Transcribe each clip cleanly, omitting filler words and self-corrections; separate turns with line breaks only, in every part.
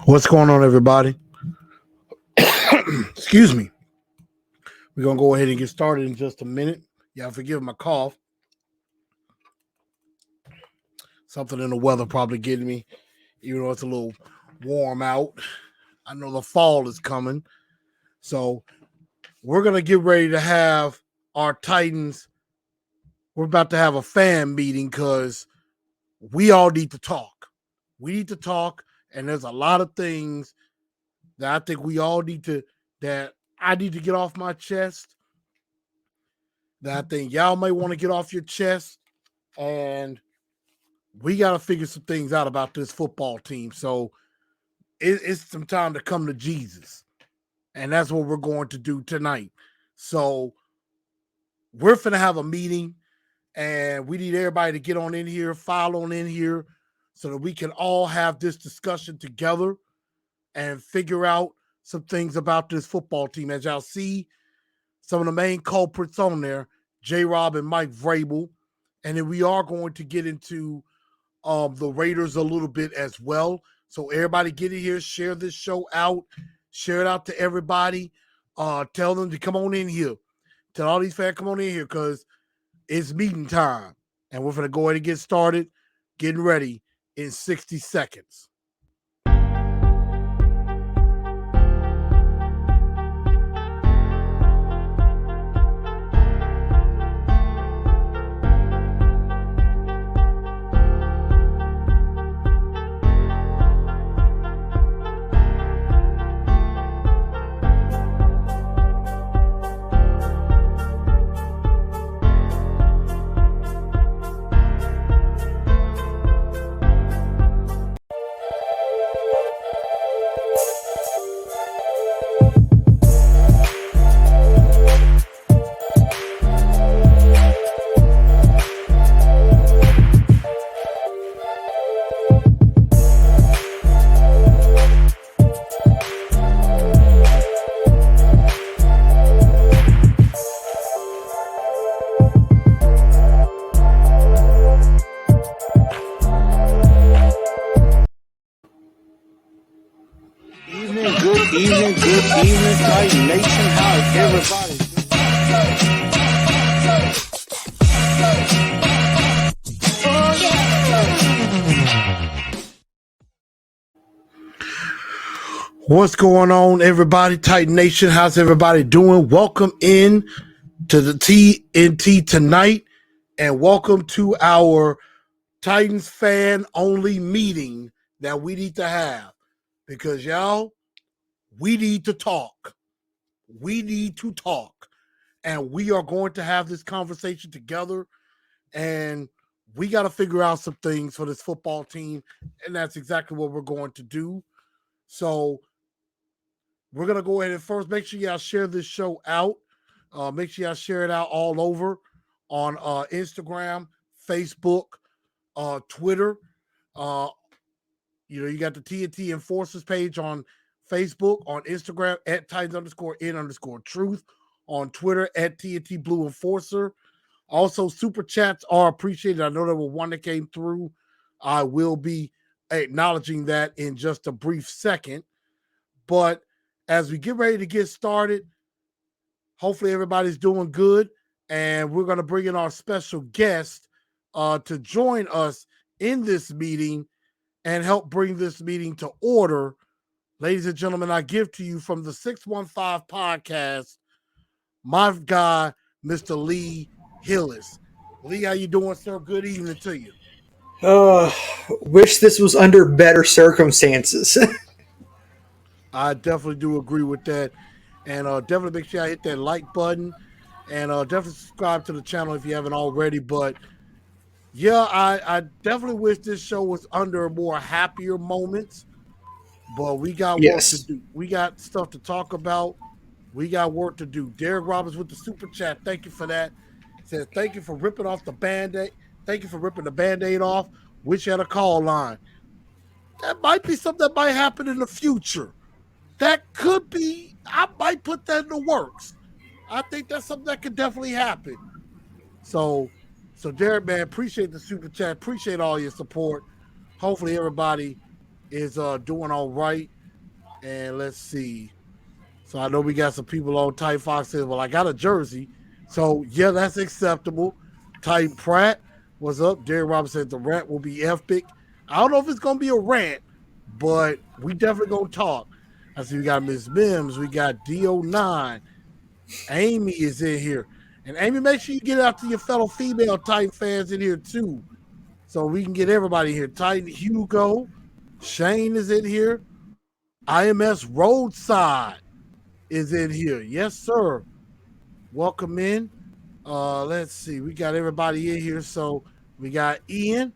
What's going on, everybody? Excuse me. We're going to go ahead and get started in just a minute. Y'all forgive my cough. Something in the weather probably getting me, even though it's a little warm out. I know the fall is coming. So we're going to get ready to have our Titans. We're about to have a fan meeting because we all need to talk. We need to talk, and there's a lot of things that I think we all need to, that I need to get off my chest, that I think y'all may want to get off your chest, and we got to figure some things out about this football team. So it's some time to come to Jesus, and that's what we're going to do tonight. So we're finna have a meeting, and we need everybody to get on in here, file on in here, so that we can all have this discussion together and figure out some things about this football team. As y'all see, some of the main culprits on there, J-Rob and Mike Vrabel. And then we are going to get into the Raiders a little bit as well. So everybody get in here, share this show out, share it out to everybody. Tell them to come on in here. Tell all these fans come on in here because it's meeting time. And we're going to go ahead and get started, getting ready in 60 seconds. Good evening, Titan Nation. How's everybody? What's going on, everybody? Titan Nation, how's everybody doing? Welcome in to the TNT tonight, and welcome to our Titans fan only meeting that we need to have, because y'all, we need to talk. We need to talk. And we are going to have this conversation together. And we got to figure out some things for this football team. And that's exactly what we're going to do. So we're going to go ahead and first make sure y'all share this show out. Make sure y'all share it out all over on Instagram, Facebook, Twitter. You got the TNT Enforcers page on Facebook, on Instagram at Titans_N_Truth, on Twitter at TNT Blue Enforcer. Also, super chats are appreciated. I know there was one that came through. I will be acknowledging that in just a brief second. But as we get ready to get started, hopefully everybody's doing good. And we're going to bring in our special guest to join us in this meeting and help bring this meeting to order. Ladies and gentlemen, I give to you from the 615 podcast, my guy, Mr. Lee Hillis. Lee, how you doing, sir? Good evening to you.
Wish this was under better circumstances.
I definitely do agree with that. And definitely make sure I hit that like button. And definitely subscribe to the channel if you haven't already. But yeah, I definitely wish this show was under more happier moments. But we got work to do. We got stuff to talk about. We got work to do. Derek Roberts with the super chat. Thank you for that. Says, thank you for ripping off the Band-Aid. Thank you for ripping the Band-Aid off. Wish you had a call line. That might be something that might happen in the future. That could be. I might put that in the works. I think that's something that could definitely happen. So Derek, man, appreciate the super chat. Appreciate all your support. Hopefully everybody is doing all right. And let's see. So I know we got some people on. Titan Fox says, well, I got a jersey. So yeah, that's acceptable. Titan Pratt, what's up? Derek Robinson said the rant will be epic. I don't know if it's gonna be a rant, but we definitely gonna talk. I see we got Miss Mims, we got DO9, Amy is in here. And Amy, make sure you get out to your fellow female Titan fans in here too. So we can get everybody here. Titan Hugo, Shane is in here. IMS Roadside is in here. Yes, sir. Welcome in. Let's see. We got everybody in here. So we got Ian.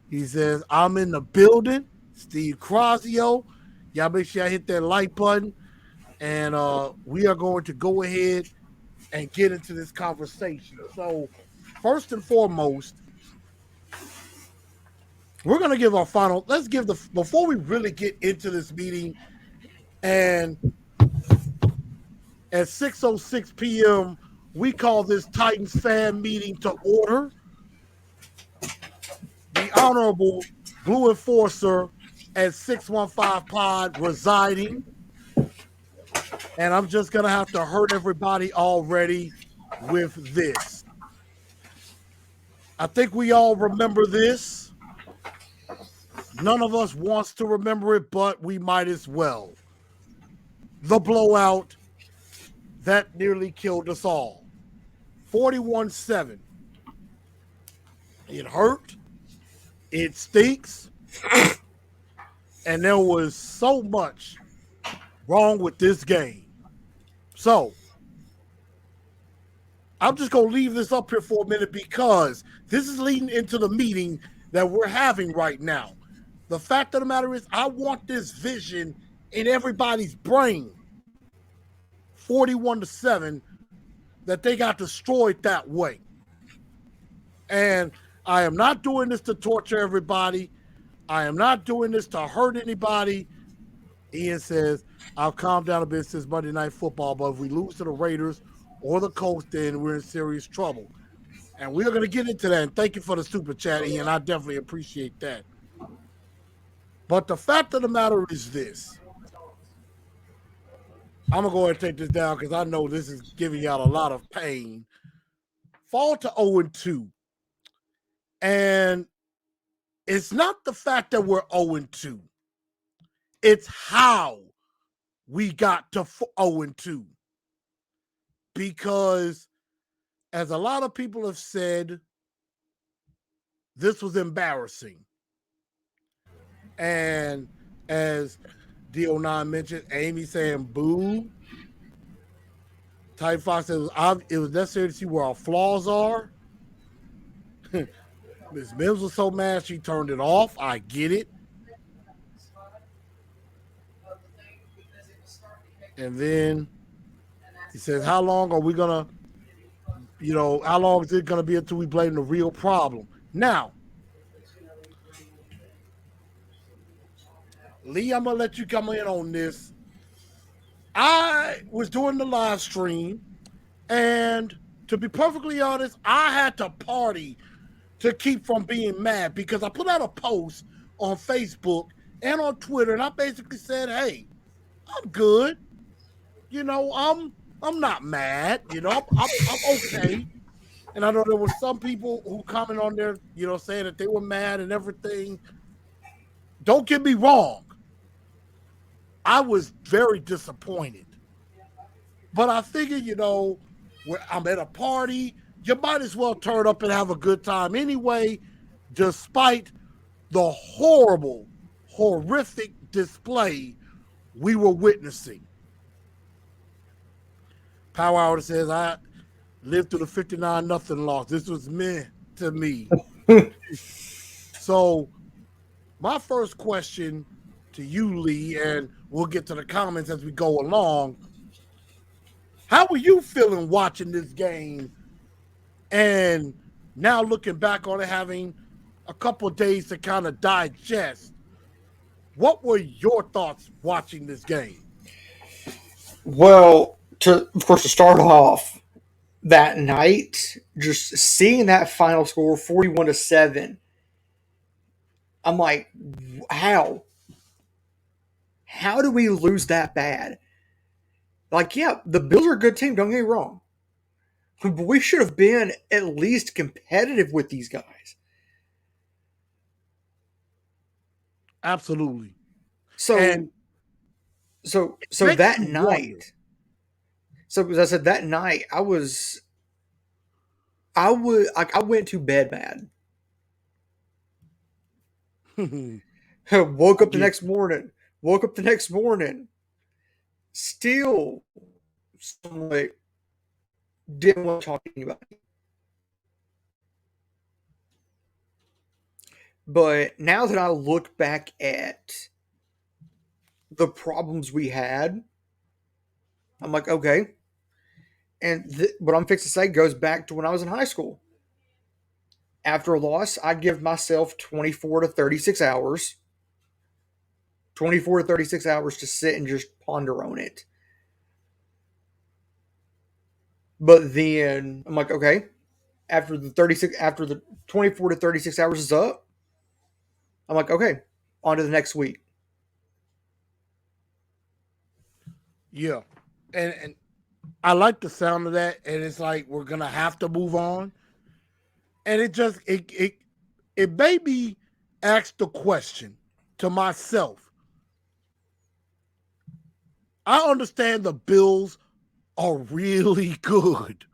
He says, I'm in the building. Steve Crosio. Y'all make sure I hit that like button. And we are going to go ahead and get into this conversation. So, first and foremost, we're going to give our final. Let's give before we really get into this meeting, and at 6:06 p.m., we call this Titans fan meeting to order. The Honorable Blue Enforcer at 615 Pod residing. And I'm just going to have to hurt everybody already with this. I think we all remember this. None of us wants to remember it, but we might as well. The blowout that nearly killed us all. 41-7. It hurt. It stinks. And there was so much wrong with this game. So, I'm just going to leave this up here for a minute because this is leading into the meeting that we're having right now. The fact of the matter is, I want this vision in everybody's brain. 41-7, that they got destroyed that way. And I am not doing this to torture everybody. I am not doing this to hurt anybody. Ian says, I'll calm down a bit since Monday Night Football, but if we lose to the Raiders or the Colts, then we're in serious trouble. And we're going to get into that. And thank you for the super chat, Ian. I definitely appreciate that. But the fact of the matter is this. I'm going to go ahead and take this down because I know this is giving y'all a lot of pain. Fall to 0-2. And it's not the fact that we're 0-2. It's how we got to 0-2. Because, as a lot of people have said, this was embarrassing. And as DO9 mentioned, Amy saying boo. Titan Fox said it was necessary to see where our flaws are. Ms. Mims was so mad she turned it off. I get it. And then he says, how long are we going to, how long is it going to be until we blame the real problem? Now, Lee, I'm going to let you come in on this. I was doing the live stream, and to be perfectly honest, I had to party to keep from being mad because I put out a post on Facebook and on Twitter, and I basically said, hey, I'm good. I'm not mad. I'm okay. And I know there were some people who commented on there, saying that they were mad and everything. Don't get me wrong. I was very disappointed. But I figured, I'm at a party, you might as well turn up and have a good time anyway, despite the horrific display we were witnessing. Power Hour says, I lived through the 59-0 loss. This was meant to me. So, my first question to you, Lee, and we'll get to the comments as we go along. How were you feeling watching this game? And now looking back on it, having a couple of days to kind of digest, what were your thoughts watching this game?
Well, to start off that night, just seeing that final score 41-7, I'm like, how how do we lose that bad? Like, yeah, the Bills are a good team, don't get me wrong. But we should have been at least competitive with these guys.
Absolutely.
So
And
so
makes
that
you wonder.
night, so as I said, that night I went to bed mad. Woke
I
up the
get
next morning. Woke up the next morning. Still somewhat didn't want to talk to anybody. But now that I look back at the problems we had, I'm like, okay. And what I'm fixing to say goes back to when I was in high school. After a loss, I give myself 24 to 36 hours. 24 to 36 hours to sit and just ponder on it. But then I'm like, okay, after the 24 to 36 hours is up, I'm like, okay, on to the next week.
yeah. And I like the sound of that. And it's like we're gonna have to move on. And it made me ask the question to myself. I understand the Bills are really good.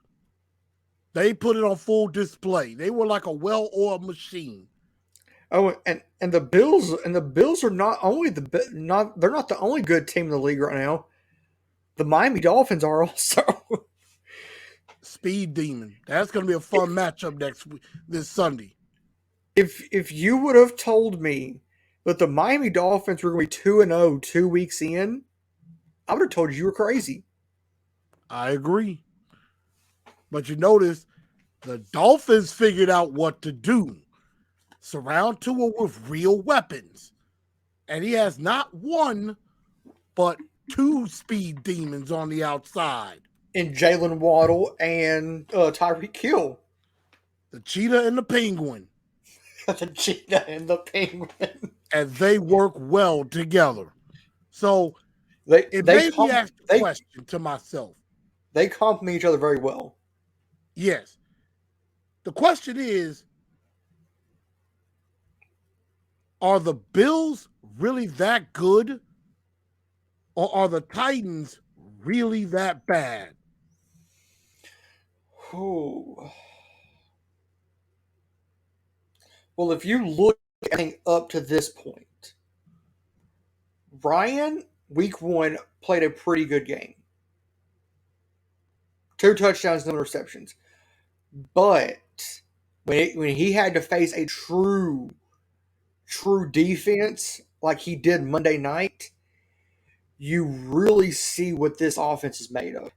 They put it on full display. They were like a well-oiled machine.
Oh, and the Bills are not only they're not the only good team in the league right now. The Miami Dolphins are also.
Speed Demon. That's going to be a fun matchup this Sunday.
If you would have told me that the Miami Dolphins were going to be 2-0 2 weeks in, I would have told you were crazy.
I agree. But you notice the Dolphins figured out what to do. Surround Tua with real weapons. And he has not one, but two speed demons on the outside.
And Jalen Waddle and Tyreek Hill.
The cheetah and the penguin.
The cheetah and the penguin.
And they work well together. So
They
it
they
made me ask the question to myself.
They complement each other very well.
Yes. The question is, are the Bills really that good? Or are the Titans really that bad?
Ooh. Well, if you look up to this point, Ryan, week 1, played a pretty good game. 2 touchdowns, no interceptions. But when he had to face a true defense like he did Monday night, you really see what this offense is made of.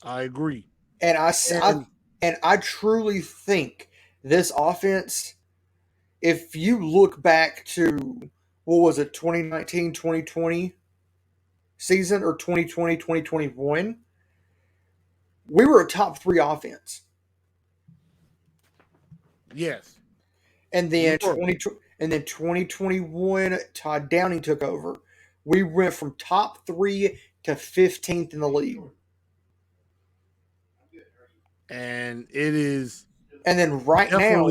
I agree.
And I truly think this offense, if you look back to, what was it, 2019, 2020 season, or 2020, 2021, we were a top 3 offense.
Yes.
And then 2021, Todd Downing took over. We went from top 3 to 15th in the league.
And it is.
And then right now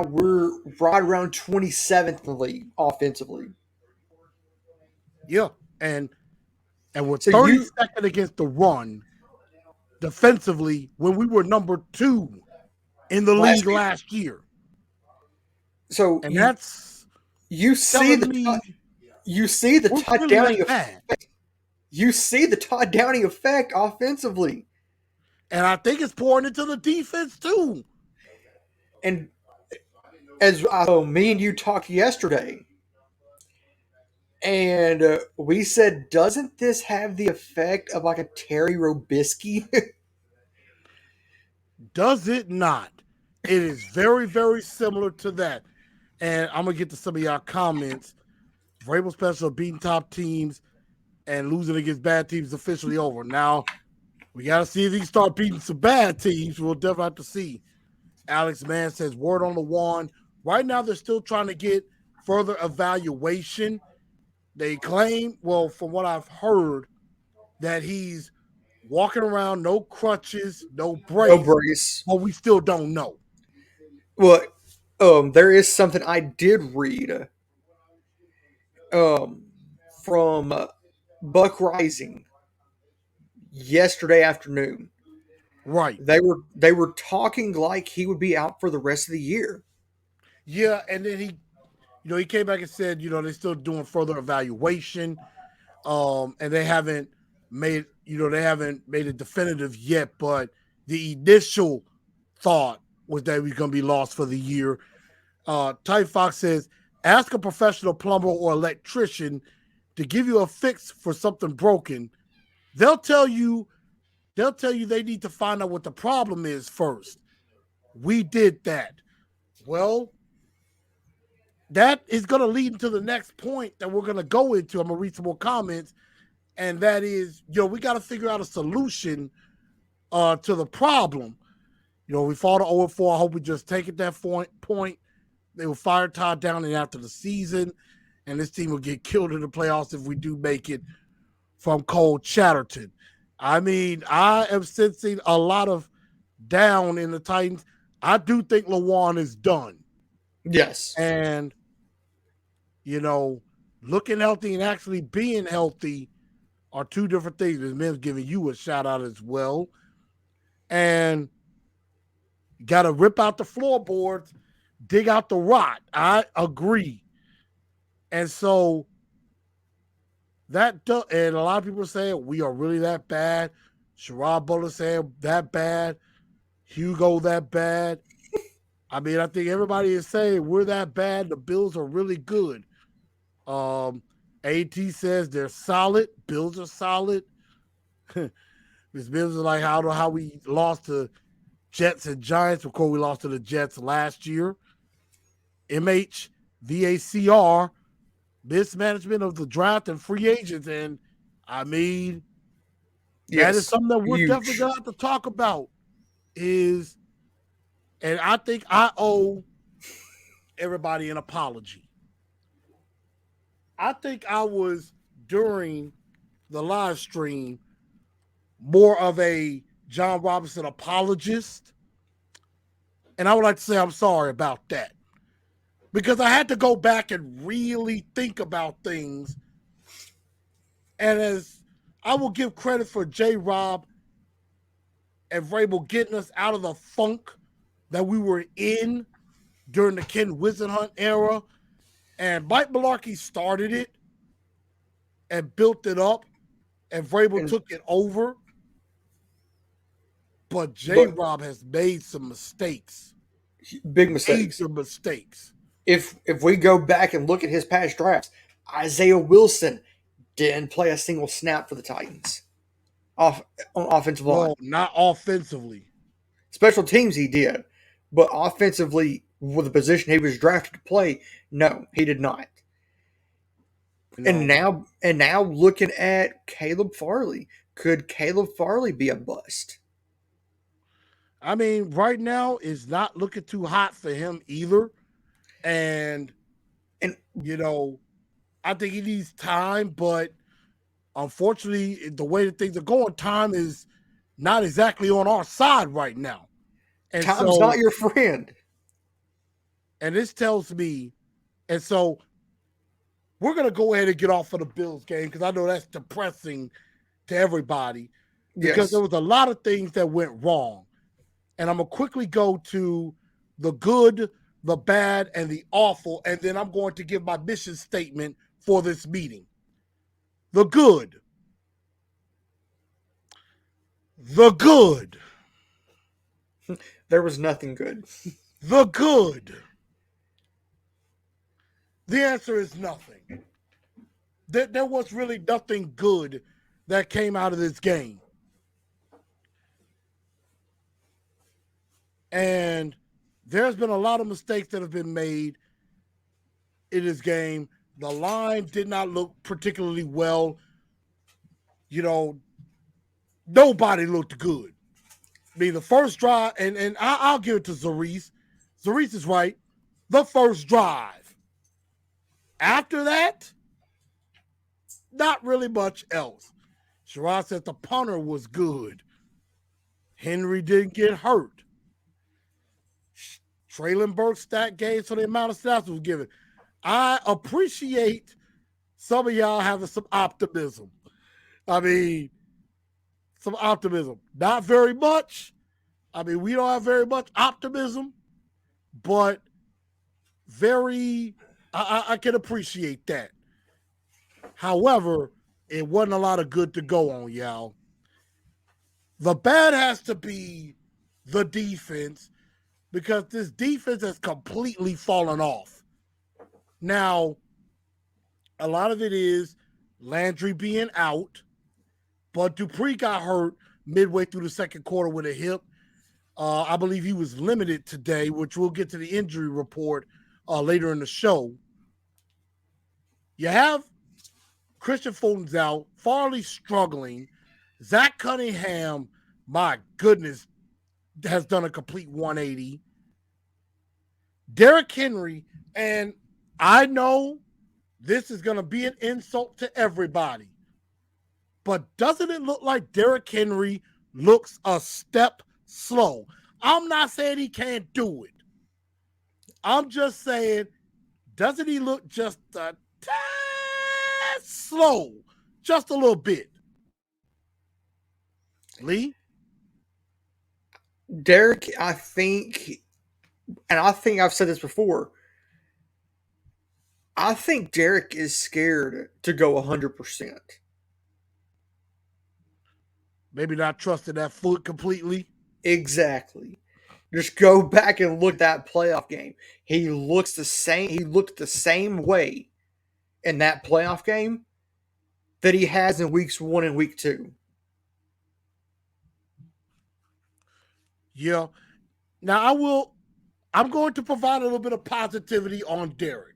we're right around 27th in the league offensively.
Yeah. And we're 32nd against the run defensively when we were number 2 in the league last year.
So
and that's
you see the Todd Downing effect. You see the Todd Downing effect offensively.
And I think it's pouring into the defense too.
And as me and you talked yesterday, and we said, doesn't this have the effect of like a Terry Robisky?
Does it not? It is very, very similar to that. And I'm going to get to some of y'all comments. Vrabel special beating top teams and losing against bad teams officially over. Now, we got to see if he can start beating some bad teams. We'll definitely have to see. Alex Mann says, word on the wand. Right now, they're still trying to get further evaluation. They claim, well, from what I've heard, that he's walking around, no crutches, no
No
brace,
brace.
but we still don't know.
Well, there is something I did read um, from Buck Rising yesterday afternoon.
Right.
They were talking like he would be out for the rest of the year.
Yeah, and then he came back and said, they're still doing further evaluation, and they haven't made it definitive yet, but the initial thought was that he's going to be lost for the year. Ty Fox says, ask a professional plumber or electrician to give you a fix for something broken. They'll tell you they need to find out what the problem is first. We did that. Well, that is going to lead into the next point that we're going to go into. I'm going to read some more comments, and that is, we got to figure out a solution to the problem. We fought 0-4. I hope we just take it that point. They will fire Todd Downing after the season, and this team will get killed in the playoffs if we do make it, from Cole Chatterton. I mean, I am sensing a lot of down in the Titans. I do think Lewan is done.
Yes.
And, looking healthy and actually being healthy are two different things. This man's giving you a shout out as well. And got to rip out the floorboards, dig out the rot. I agree. And so and a lot of people are saying we are really that bad. Sherrod Butler saying that bad. Hugo that bad. I mean, I think everybody is saying we're that bad. The Bills are really good. AT says they're solid. Bills are solid. This Bills are like how we lost to Jets and Giants. Of course, we lost to the Jets last year. MH, VACR, mismanagement of the draft and free agents. And I mean, that is something that we're definitely going to have to talk about. And I think I owe everybody an apology. I think I was, during the live stream, more of a John Robinson apologist. And I would like to say I'm sorry about that. Because I had to go back and really think about things. And as I will give credit for J-Rob and Vrabel getting us out of the funk that we were in during the Ken Whisenhunt era. And Mike Mularkey started it and built it up. And Vrabel took it over. But J-Rob has made some mistakes.
Big mistakes.
Major mistakes.
If we go back and look at his past drafts, Isaiah Wilson didn't play a single snap for the Titans on offensive line.
No, not offensively.
Special teams he did, but offensively, with the position he was drafted to play, no, he did not. No. And now looking at Caleb Farley, could Caleb Farley be a bust?
I mean, right now it's not looking too hot for him either. And I think he needs time, but unfortunately, the way that things are going, time is not exactly on our side right now. And
time's not your friend.
And this tells me, and so we're going to go ahead and get off of the Bills game because I know that's depressing to everybody because there was a lot of things that went wrong. And I'm going to quickly go to the good, the bad, and the awful, and then I'm going to give my mission statement for this meeting. The good. The good.
There was nothing good.
The good. The answer is nothing. There was really nothing good that came out of this game. And there's been a lot of mistakes that have been made in this game. The line did not look particularly well. Nobody looked good. I mean, the first drive, and I'll give it to Zarice. Zarice is right. The first drive. After that, not really much else. Sherrod said the punter was good. Henry didn't get hurt. Traylon Burks stat games for the amount of snaps was given. I appreciate some of y'all having some optimism. I mean, some optimism. Not very much. I mean, we don't have very much optimism, but I can appreciate that. However, it wasn't a lot of good to go on, y'all. The bad has to be the defense because this defense has completely fallen off. Now, a lot of it is Landry being out, but Dupree got hurt midway through the second quarter with a hip. I believe he was limited today, which we'll get to the injury report later in the show. You have Christian Fulton's out, Farley struggling. Zach Cunningham, my goodness, has done a complete 180. Derrick Henry, and I know this is going to be an insult to everybody, but doesn't it look like Derrick Henry looks a step slow? I'm not saying he can't do it. I'm just saying, doesn't he look just a tad slow? Just a little bit. Lee?
Derrick, I think, and I think I've said this before, I think Derrick is scared to go 100%.
Maybe not trusting that foot completely.
Exactly. Just go back and look at that playoff game. He looks the same. He looked the same way in that playoff game that he has in weeks 1 and week 2.
Yeah. Now I'm going to provide a little bit of positivity on Derrick.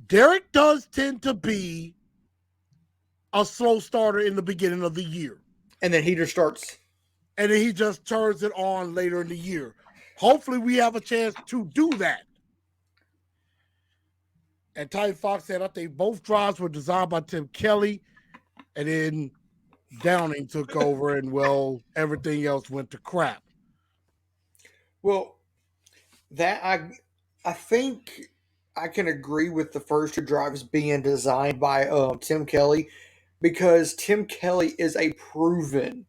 Derrick does tend to be a slow starter in the beginning of the year.
And then he just starts.
And then he just turns it on later in the year. Hopefully we have a chance to do that. And Ty Fox said, I think both drives were designed by Tim Kelly. And then Downing took over and, well, everything else went to crap.
Well, that I think I can agree with the first 2 drives being designed by Tim Kelly, because Tim Kelly is a proven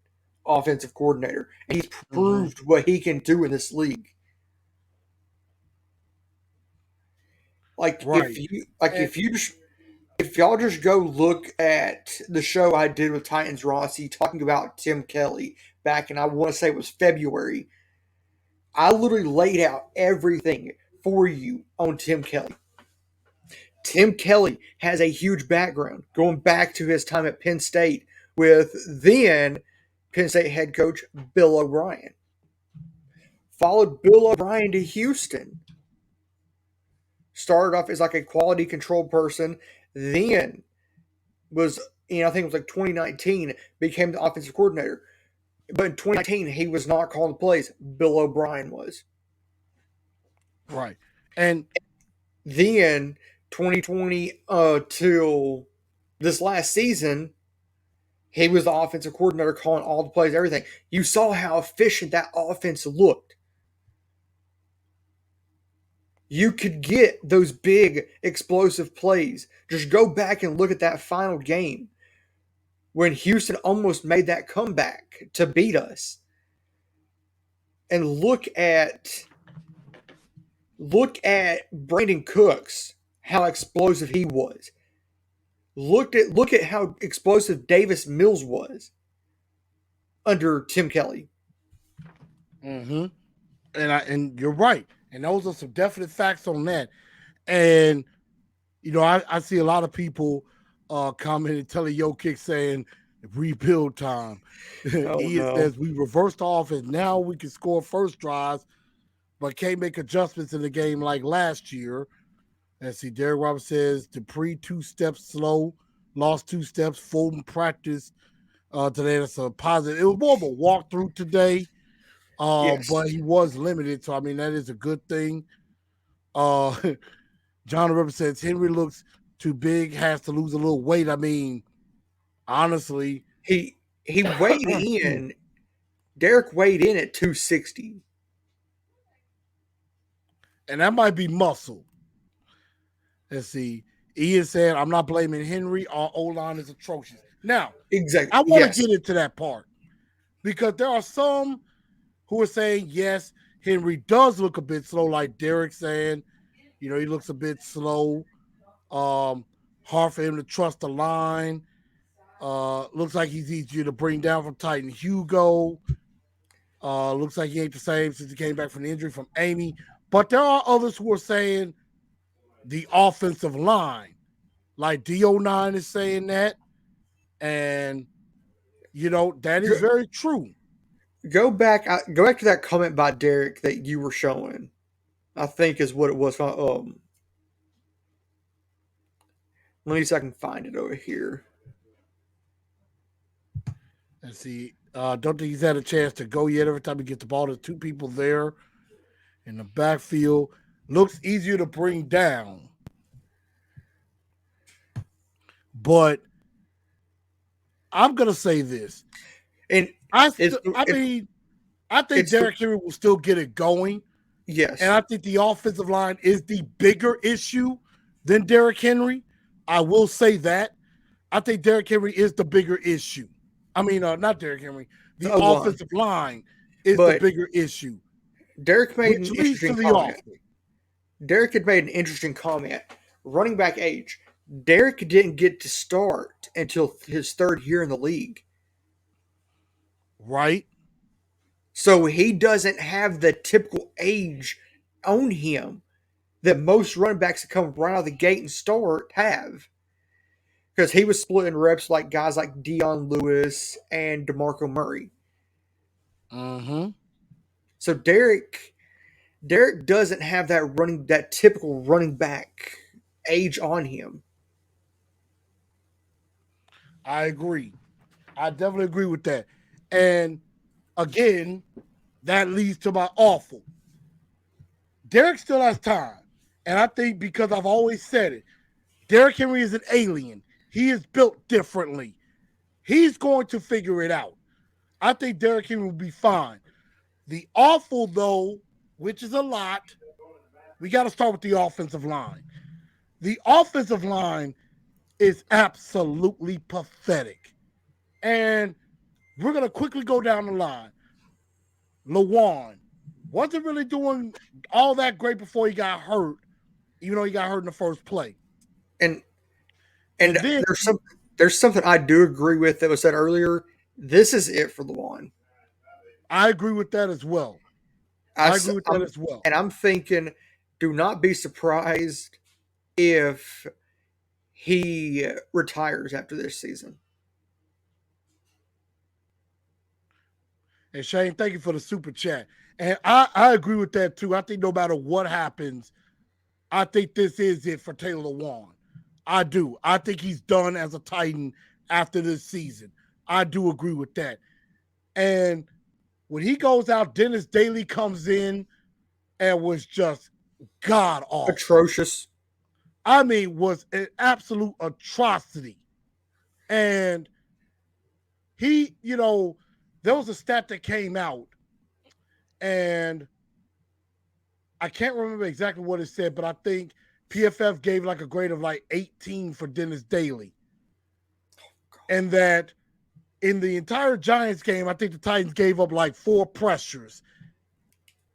offensive coordinator, and he's proved what he can do in this league. Like
Right.
if y'all just go look at the show I did with Titans Rossi talking about Tim Kelly back in, I want to say it was February, I literally laid out everything for you on Tim Kelly. Tim Kelly has a huge background going back to his time at Penn State with then Penn State head coach Bill O'Brien. Followed Bill O'Brien to Houston. Started off as like a quality control person, then was, I think it was like 2019, became the offensive coordinator. But in 2019, he was not calling the plays. Bill O'Brien was.
Right. And
then 2020 till this last season, he was the offensive coordinator calling all the plays, everything. You saw how efficient that offense looked. You could get those big explosive plays. Just go back and look at that final game when Houston almost made that comeback to beat us. And look at Brandon Cooks, how explosive he was. Look at how explosive Davis Mills was under Tim Kelly.
Mm-hmm. And you're right. And those are some definite facts on that. And, I see a lot of people commenting, telling Yo Kick saying, rebuild time. Ian says, we reversed the offense. Now we can score first drives, but can't make adjustments in the game like last year. Let's see, Derek Roberts says, Dupree 2 steps slow, lost 2 steps, Fulton practice today. That's a positive. It was more of a walkthrough today. Yes. But he was limited, so I mean that is a good thing. John Ripper says Henry looks too big, has to lose a little weight. I mean, honestly,
He weighed in. Derek weighed in at 260.
and that might be muscle. Let's see. Ian said, I'm not blaming Henry. Our O-line is atrocious. Now,
Exactly.
I want
Yes.
to get into that part because there are some who are saying, yes, Henry does look a bit slow, like Derek saying, he looks a bit slow. Hard for him to trust the line. Looks like he's easier to bring down from Titan Hugo. Looks like he ain't the same since he came back from the injury from Amy. But there are others who are saying the offensive line, like DO9 is saying that. And, that is very true.
Go back to that comment by Derek that you were showing. I think is what it was. Let me see if I can find it over here.
Let's see. Don't think he's had a chance to go yet. Every time he gets the ball, there's two people there in the backfield. Looks easier to bring down. But I'm going to say this.
And
I think Derrick Henry will still get it going.
Yes.
And I think the offensive line is the bigger issue than Derrick Henry. I will say that. I think Derrick Henry is the bigger issue. I mean, not Derrick Henry. The offensive line is the bigger issue.
Derek made an interesting comment. Derek had made an interesting comment. Running back age. Derek didn't get to start until his third year in the league.
Right.
So he doesn't have the typical age on him that most running backs that come right out of the gate and start have. Because he was splitting reps like guys like Dion Lewis and DeMarco Murray.
Mm-hmm.
So Derek doesn't have that typical running back age on him.
I agree. I definitely agree with that. And again, that leads to my awful. Derek still has time. And I think because I've always said it, Derrick Henry is an alien. He is built differently. He's going to figure it out. I think Derrick Henry will be fine. The awful, though, which is a lot, we got to start with the offensive line. The offensive line is absolutely pathetic. And we're going to quickly go down the line. Lewan wasn't really doing all that great before he got hurt, even though he got hurt in the first play.
And then, there's something I do agree with that was said earlier. This is it for Lewan.
I agree with that as well. And
I'm thinking, do not be surprised if he retires after this season.
And Shane, thank you for the super chat. And I agree with that too. I think no matter what happens, I think this is it for Taylor Lewan. I do. I think he's done as a Titan after this season. I do agree with that. And when he goes out, Dennis Daly comes in and was just god awful.
Atrocious.
I mean, was an absolute atrocity. And he, there was a stat that came out, and I can't remember exactly what it said, but I think PFF gave like a grade of like 18 for Dennis Daly. And that in the entire Giants game, I think the Titans gave up like 4 pressures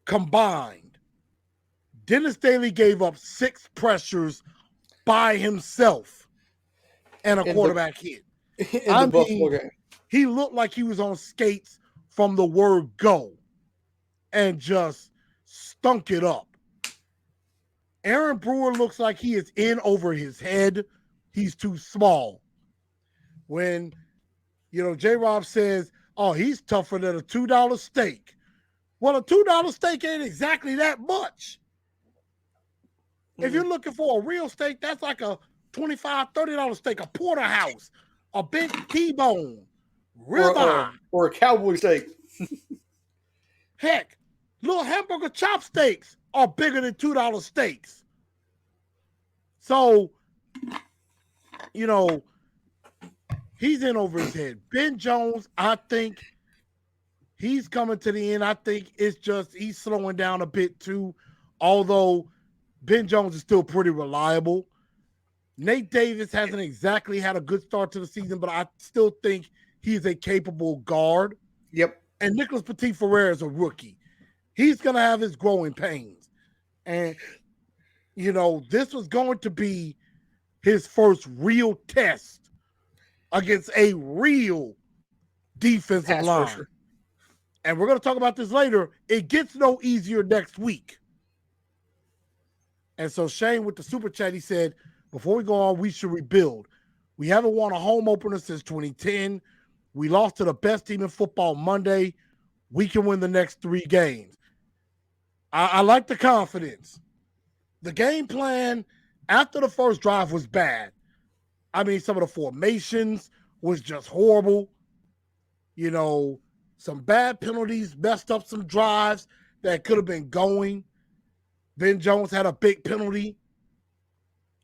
combined. Dennis Daly gave up 6 pressures by himself and a quarterback hit.
I mean,
he looked like he was on skates from the word go and just stunk it up. Aaron Brewer looks like he is in over his head. He's too small. When, J-Rob says, oh, he's tougher than a $2 steak. Well, a $2 steak ain't exactly that much. Mm-hmm. If you're looking for a real steak, that's like a $25, $30 steak, a porterhouse, a big T-bone, ribeye.
Or a cowboy steak.
Heck, little hamburger chopsteaks are bigger than $2 steaks. So, he's in over his head. Ben Jones, I think he's coming to the end. I think it's just he's slowing down a bit too, although Ben Jones is still pretty reliable. Nate Davis hasn't exactly had a good start to the season, but I still think he's a capable guard.
Yep.
And Nicholas Petit-Frere is a rookie. He's going to have his growing pains. And, this was going to be his first real test against a real defensive line. Rusher. And we're going to talk about this later. It gets no easier next week. And so Shane with the super chat, he said, before we go on, we should rebuild. We haven't won a home opener since 2010. We lost to the best team in football Monday. We can win the next 3 games. I like the confidence. The game plan after the first drive was bad. I mean, some of the formations was just horrible. Some bad penalties, messed up some drives that could have been going. Ben Jones had a big penalty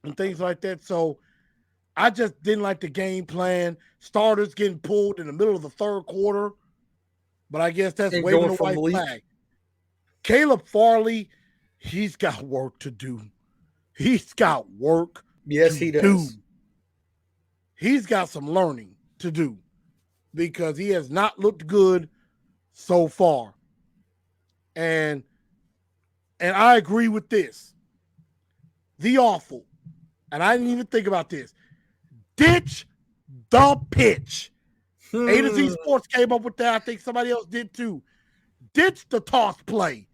and things like that. So I just didn't like the game plan. Starters getting pulled in the middle of the third quarter. But I guess that's waving a white flag. Caleb Farley, he's got work to do. He's got work.
Yes, he does.
He's got some learning to do because he has not looked good so far. And I agree with this. The awful. And I didn't even think about this. Ditch the pitch. A to Z Sports came up with that. I think somebody else did too. Ditch the toss play.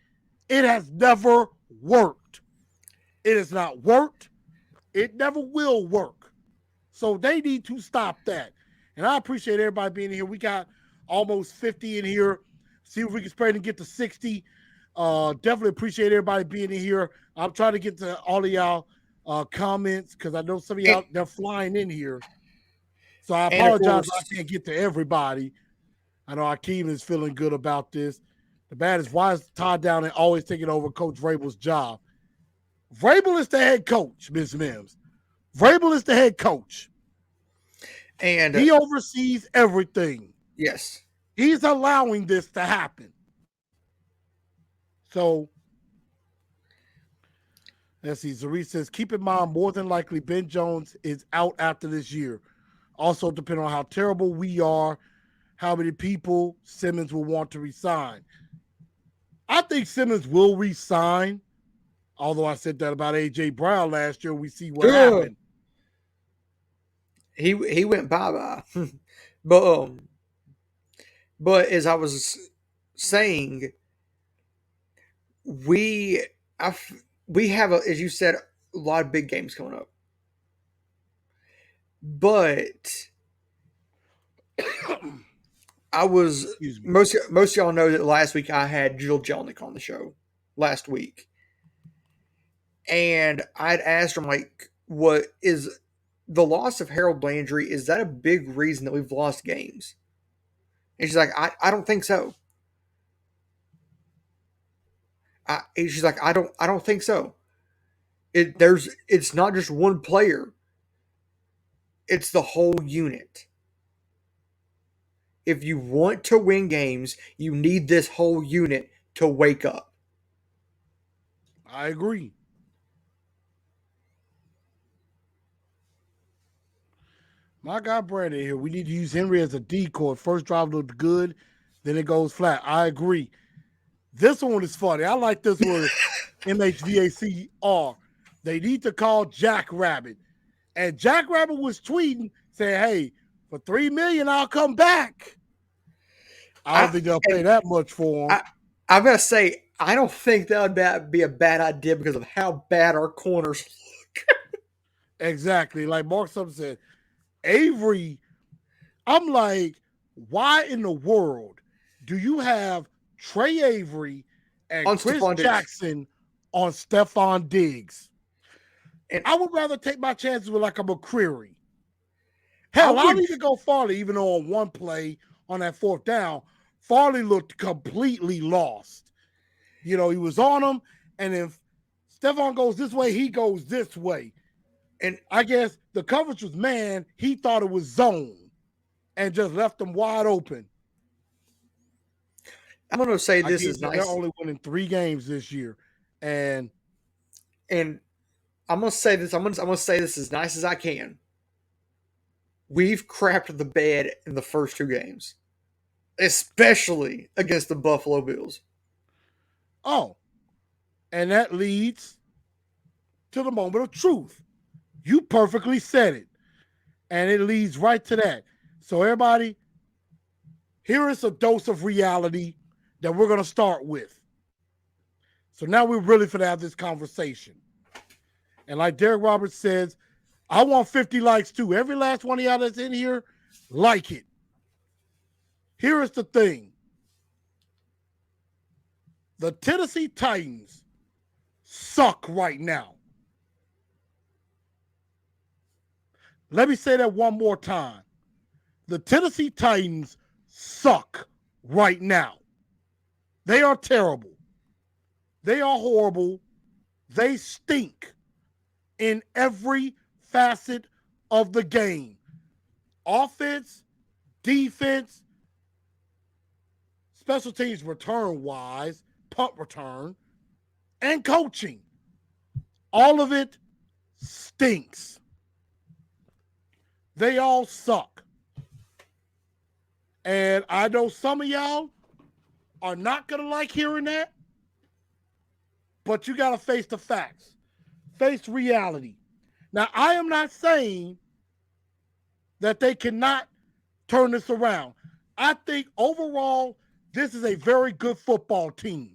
It has never worked. It has not worked. It never will work. So they need to stop that. And I appreciate everybody being here. We got almost 50 in here. See if we can spread and get to 60. Definitely appreciate everybody being in here. I'm trying to get to all of y'all comments because I know some of y'all, they're flying in here. So I apologize I can't get to everybody. I know Akeem is feeling good about this. The bad is why is Todd Downing always taking over Coach Vrabel's job? Vrabel is the head coach, Ms. Mims. Vrabel is the head coach.
And
he oversees everything.
Yes.
He's allowing this to happen. So, let's see. Zari says, keep in mind, more than likely, Ben Jones is out after this year. Also, depending on how terrible we are, how many people Simmons will want to resign. I think Simmons will resign. Although I said that about A.J. Brown last year, we see what happened.
He went bye-bye. But as I was saying, we have, as you said, a lot of big games coming up. But I was most of y'all know that last week I had Jill Jelnick on the show last week. And I'd asked him, like, what is the loss of Harold Landry? Is that a big reason that we've lost games? And she's like, I don't think so. She's like, I don't think so. It's not just one player. It's the whole unit. If you want to win games, you need this whole unit to wake up.
I agree. My guy Brandon here. We need to use Henry as a decoy. First drive looked good, then it goes flat. I agree. This one is funny. I like this one. MHVACR. They need to call Jack Rabbit. And Jack Rabbit was tweeting, saying, hey, for $3 million, I'll come back. I don't think they'll pay that much for him.
I'm going to say, I don't think that would be a bad idea because of how bad our corners look.
Exactly. Like Mark Summer said, Avery, I'm like, why in the world do you have Trey Avery and Chris Jackson on Stephon Diggs? And I would rather take my chances with like a McCreary. Hell, I'll even go Farley, even though on one play on that fourth down, Farley looked completely lost. He was on him, and if Stephon goes this way, he goes this way.
And
I guess the coverage was man. He thought it was zone and just left them wide open.
I'm going to say
I
this
get
is
that they're
nice.
only winning 3 games this year, and
And I'm going to say this. I'm going to say this as nice as I can. We've crapped the bed in the first 2 games, especially against the Buffalo Bills.
And that leads to the moment of truth. You perfectly said it, and it leads right to that. So everybody, here is a dose of reality that we're going to start with. So now we're really going to have this conversation. And like Derek Roberts says, I want 50 likes too. Every last one of y'all that's in here, like it. Here is the thing. The Tennessee Titans suck right now. Let me say that one more time. The Tennessee Titans suck right now. They are terrible. They are horrible. They stink in every facet of the game. Offense, defense, special teams return-wise, punt return, and coaching. All of it stinks. They all suck. And I know some of y'all are not going to like hearing that, but you got to face the facts. Face reality. Now, I am not saying that they cannot turn this around. I think overall, this is a very good football team.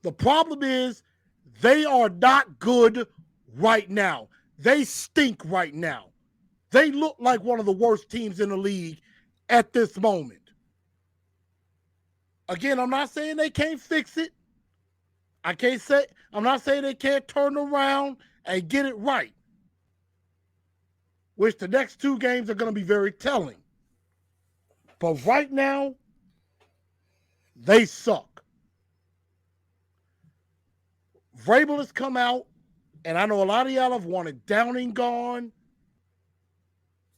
The problem is they are not good right now. They stink right now. They look like one of the worst teams in the league at this moment. Again, I'm not saying they can't fix it. I'm not saying they can't turn around and get it right. Which the next 2 games are going to be very telling. But right now, they suck. Vrabel has come out, and I know a lot of y'all have wanted Downing gone.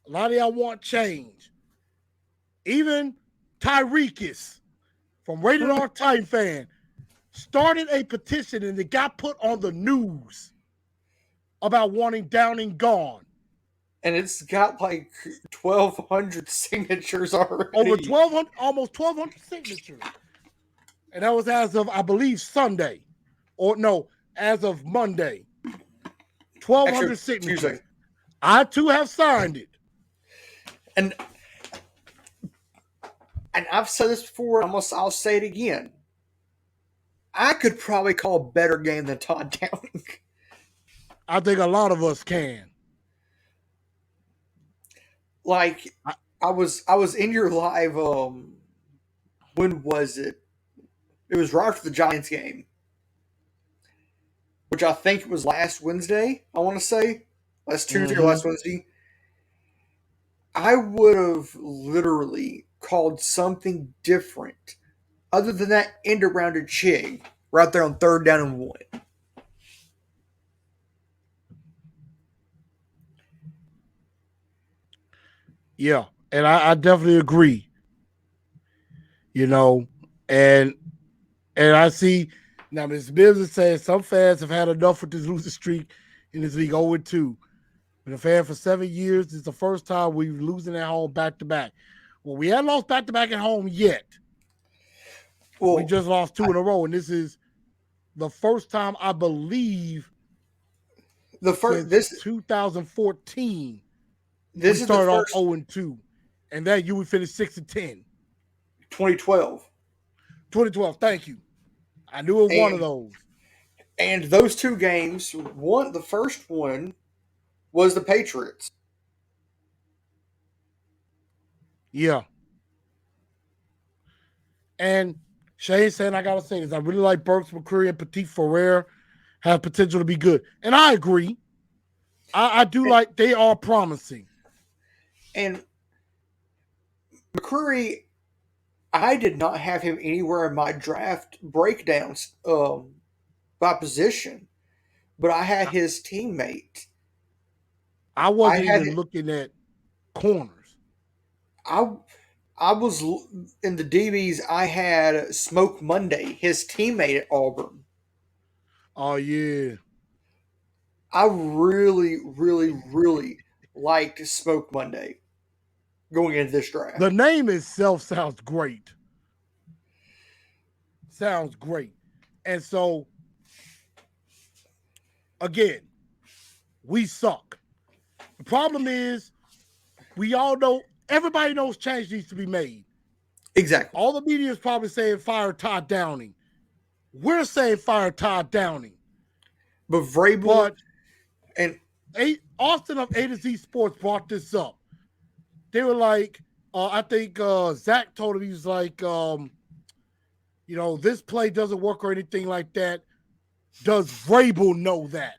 A lot of y'all want change. Even Tyreekis from Rated R Titan Fan started a petition, and it got put on the news about wanting Downing gone.
And it's got like 1,200 signatures already.
Over 1,200, almost 1,200 signatures. And that was as of, I believe, Sunday. Or no, as of Monday. 1,200 signatures. Tuesday. I too have signed it.
And I've said this before, I'll say it again. I could probably call a better game than Todd Downing.
I think a lot of us can.
Like, I was in your live, when was it? It was right after the Giants game, which I think was last Wednesday, I want to say. Last Tuesday or last Wednesday. I would have literally called something different other than that end around to Chig right there on 3rd down and 1.
Yeah, and I definitely agree. You know, and I see now Ms. Business saying some fans have had enough with this losing streak in this league 0-2. Been a fan for 7 years. This is the first time we're losing at home back-to-back. Well, we hadn't lost back-to-back at home yet. Well, we just lost 2 in a row, and this is the first time I believe this 2014.
This
we
is
started off 0-2, and that year we finished 6-10.
2012.
2012. Thank you. I knew it was one of those.
And those 2 games, the first one was the Patriots.
Yeah. And Shane saying, I gotta say this. I really like Burks, McCreary, and Petit Ferrer have potential to be good. And I agree. I do like they are promising.
And McCreary, I did not have him anywhere in my draft breakdowns by position. but I had his teammate.
I
I
wasn't
had
even looking at corners.
I I was in the DBs. I had Smoke Monday, his teammate at Auburn.
Oh yeah.
I really, really, really liked Smoke Monday going into this
The
draft.
name itself sounds great. Sounds great. And so again, we suck. The problem is we all know everybody knows change needs to be made.
Exactly.
All the media is probably saying fire Todd Downing. We're saying fire Todd Downing.
But Vrabel
But
and
Austin of A to Z Sports brought this up. They were like, I think Zach told him, he was like, this play doesn't work or anything like that. Does Vrabel know that?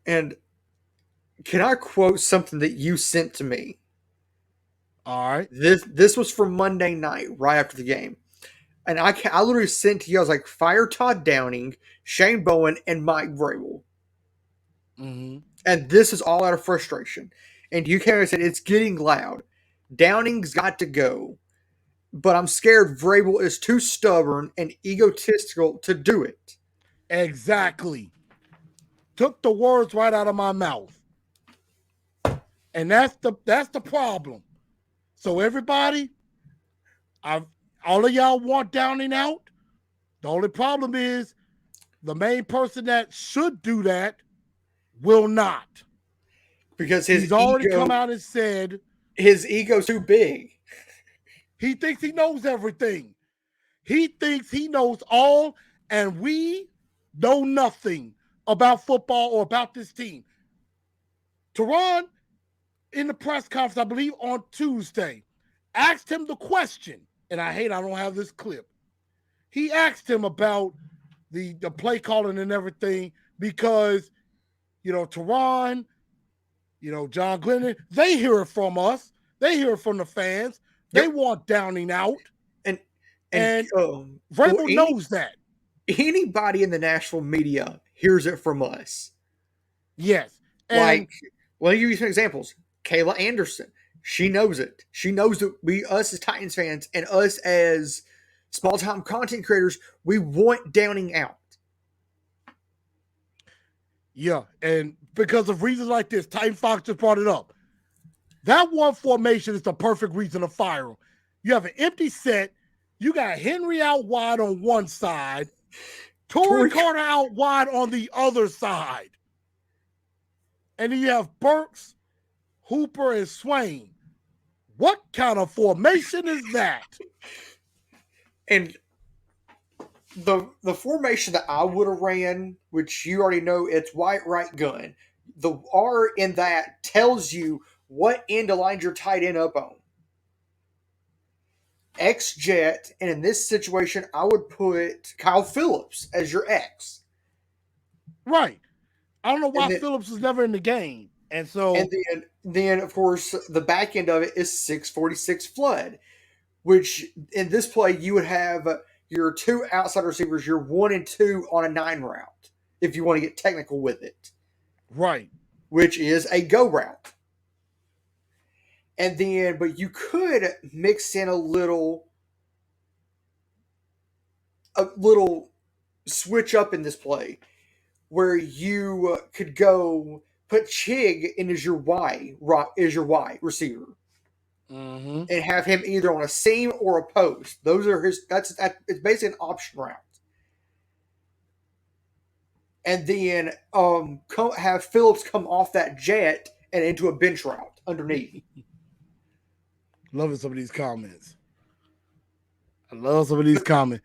and can I quote something that you sent to me?
All right.
This was from Monday night, right after the game. And I literally sent to you, I was like, fire Todd Downing, Shane Bowen, and Mike Vrabel.
Mm-hmm.
And this is all out of frustration. And you came and said, it's getting loud. Downing's got to go. But I'm scared Vrabel is too stubborn and egotistical to do it.
Exactly. Took the words right out of my mouth. And that's the problem. So everybody, all of y'all want Downing out. The only problem is the main person that should do that will not.
Because
he's already come out and said
his ego's too big.
He thinks he knows everything. He thinks he knows all, and we know nothing about football or about this team. Teron, in the press conference, I believe on Tuesday, asked him the question, and I don't have this clip. He asked him about the play calling and everything because, Teron, John Glennon, they hear it from us. They hear it from the fans. They want Downing out. And Vrabel knows that.
Anybody in the national media hears it from us.
Yes.
And let me give you some examples. Kayla Anderson, she knows it. She knows that us as Titans fans and us as small-time content creators, we want Downing out.
Yeah, and because of reasons like this, Titan Fox just brought it up. That one formation is the perfect reason to fire him. You have an empty set. You got Henry out wide on one side, Torrey Carter out wide on the other side. And then you have Burks, Hooper, and Swain. What kind of formation is that?
And the formation that I would have ran, which you already know, it's white right gun. The R in that tells you what end to line your tight end up on. X Jet, and in this situation, I would put Kyle Phillips as your X.
Right. I don't know why Phillips was never in the game. And so.
And then, of course, the back end of it is 646 Flood, which in this play, you would have your two outside receivers, your 1 and 2 on a 9 route, if you want to get technical with it.
Right.
Which is a go route. And then, but you could mix in a little switch up in this play where you could go put Chig in as your Y receiver.
Mm-hmm.
And have him either on a seam or a post. Those are it's basically an option route. And then have Phillips come off that jet and into a bench route underneath.
Loving some of these comments. I love some of these comments.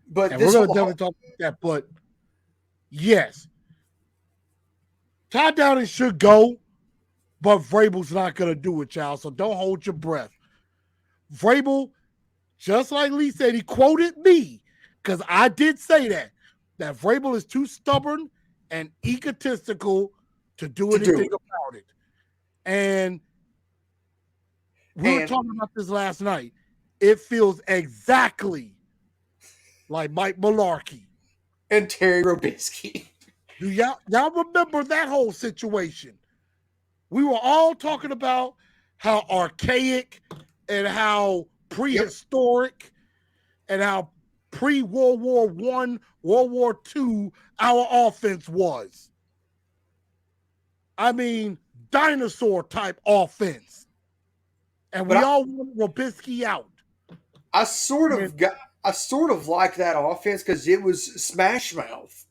But
and we're going to definitely talk about that. But yes, Todd Downing should go, but Vrabel's not going to do it, y'all. So don't hold your breath. Vrabel, just like Lee said, he quoted me because I did say that Vrabel is too stubborn and egotistical to do anything about it. And we were talking about this last night. It feels exactly like Mike Mularkey
and Terry Robisky.
Do y'all remember that whole situation? We were all talking about how archaic and how
Yep.
prehistoric and how pre-World War One, World War II our offense was. I mean, dinosaur type offense. And
But
we all want Robisky out.
I sort
And
of got I sort of like that offense because it was smash mouth.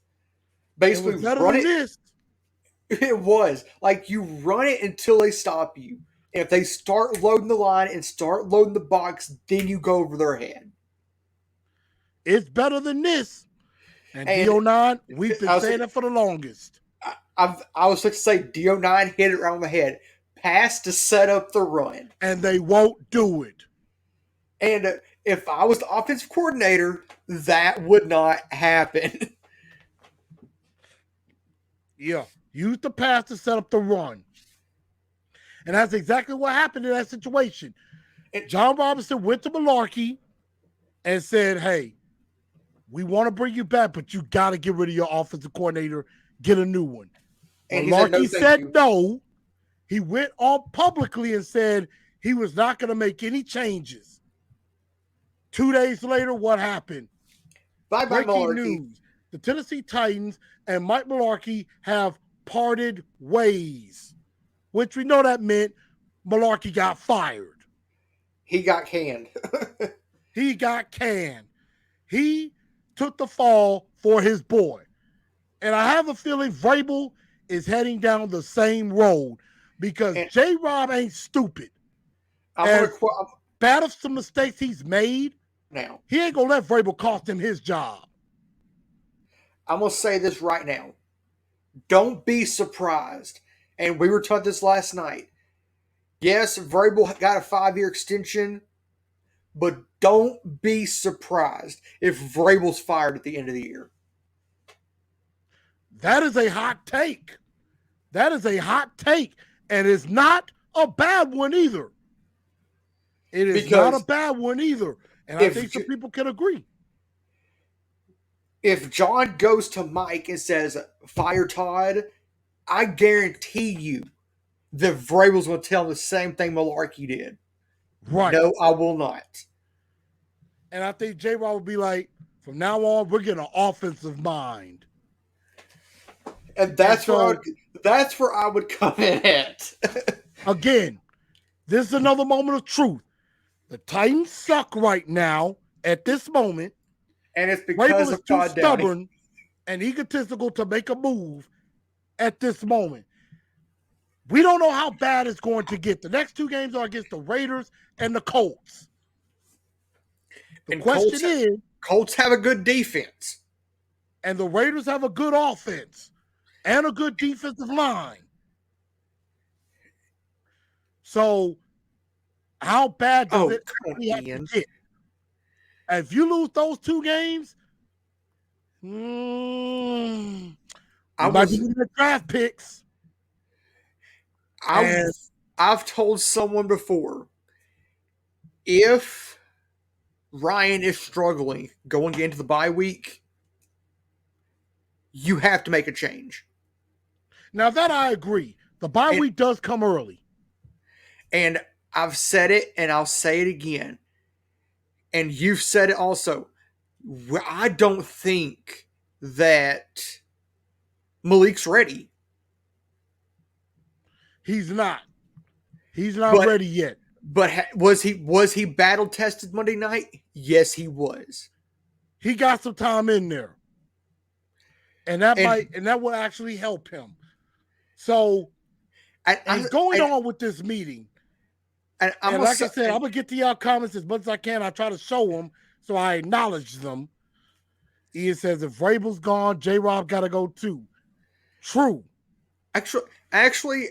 it was
Basically
better
run
than
it.
this.
It was like you run it until they stop you. And if they start loading the line and start loading the box, then you go over their head.
It's better than this. And
And
D09, we've been
I was
saying it for the longest.
I was going to say DO9 hit it around the head, pass to set up the run.
And they won't do it.
And if I was the offensive coordinator, that would not happen.
Yeah. Use the pass to set up the run. And that's exactly what happened in that situation. John Robinson went to Malarkey and said, hey, we want to bring you back, but you got to get rid of your offensive coordinator, get a new one.
And
Malarkey
he
said no. He went on publicly and said he was not going to make any changes. 2 days later, what happened?
Bye-bye,
Breaking
Malarkey.
news. The Tennessee Titans and Mike Malarkey have parted ways, which we know that meant Malarkey got fired.
He got canned.
He got canned. He took the fall for his boy. And I have a feeling Vrabel is heading down the same road because J-Rob ain't stupid. As bad of some mistakes he's made,
now
he ain't going to let Vrabel cost him his job.
I'm going to say this right now. Don't be surprised. And we were taught this last night. Yes, Vrabel got a 5-year extension, but don't be surprised if Vrabel's fired at the end of the year.
That is a hot take. That is a hot take. And it's not a bad one either. It is not a bad one either. And I think some people can agree.
If John goes to Mike and says, fire Todd, I guarantee you that Vrabel's going to tell him the same thing Malarkey did.
Right.
No, I will not.
And I think J-Rob will be like, from now on, we're getting an offensive mind.
And that's where I would come in at.
Again, this is another moment of truth. The Titans suck right now at this moment.
And it's because of
Todd Downey. Stubborn and egotistical to make a move at this moment. We don't know how bad it's going to get. The next 2 games are against the Raiders and the Colts. The question is,
Colts have a good defense.
And the Raiders have a good offense and a good defensive line. So how bad does it have to get? If you lose those 2 games, I might be looking at draft picks.
I've told someone before, if Ryan is struggling going into the bye week, you have to make a change.
Now that I agree. The bye week does come early.
And I've said it and I'll say it again. And you've said it also. I don't think that Malik's ready.
He's not. He's not ready yet.
But was he battle tested Monday night? Yes, he was.
He got some time in there. And that will actually help him. So going on with this meeting. And like I said, I'm going to get to y'all comments as much as I can. I try to show them so I acknowledge them. Ian says, if Vrabel's gone, J-Rob got to go too. True.
Actually,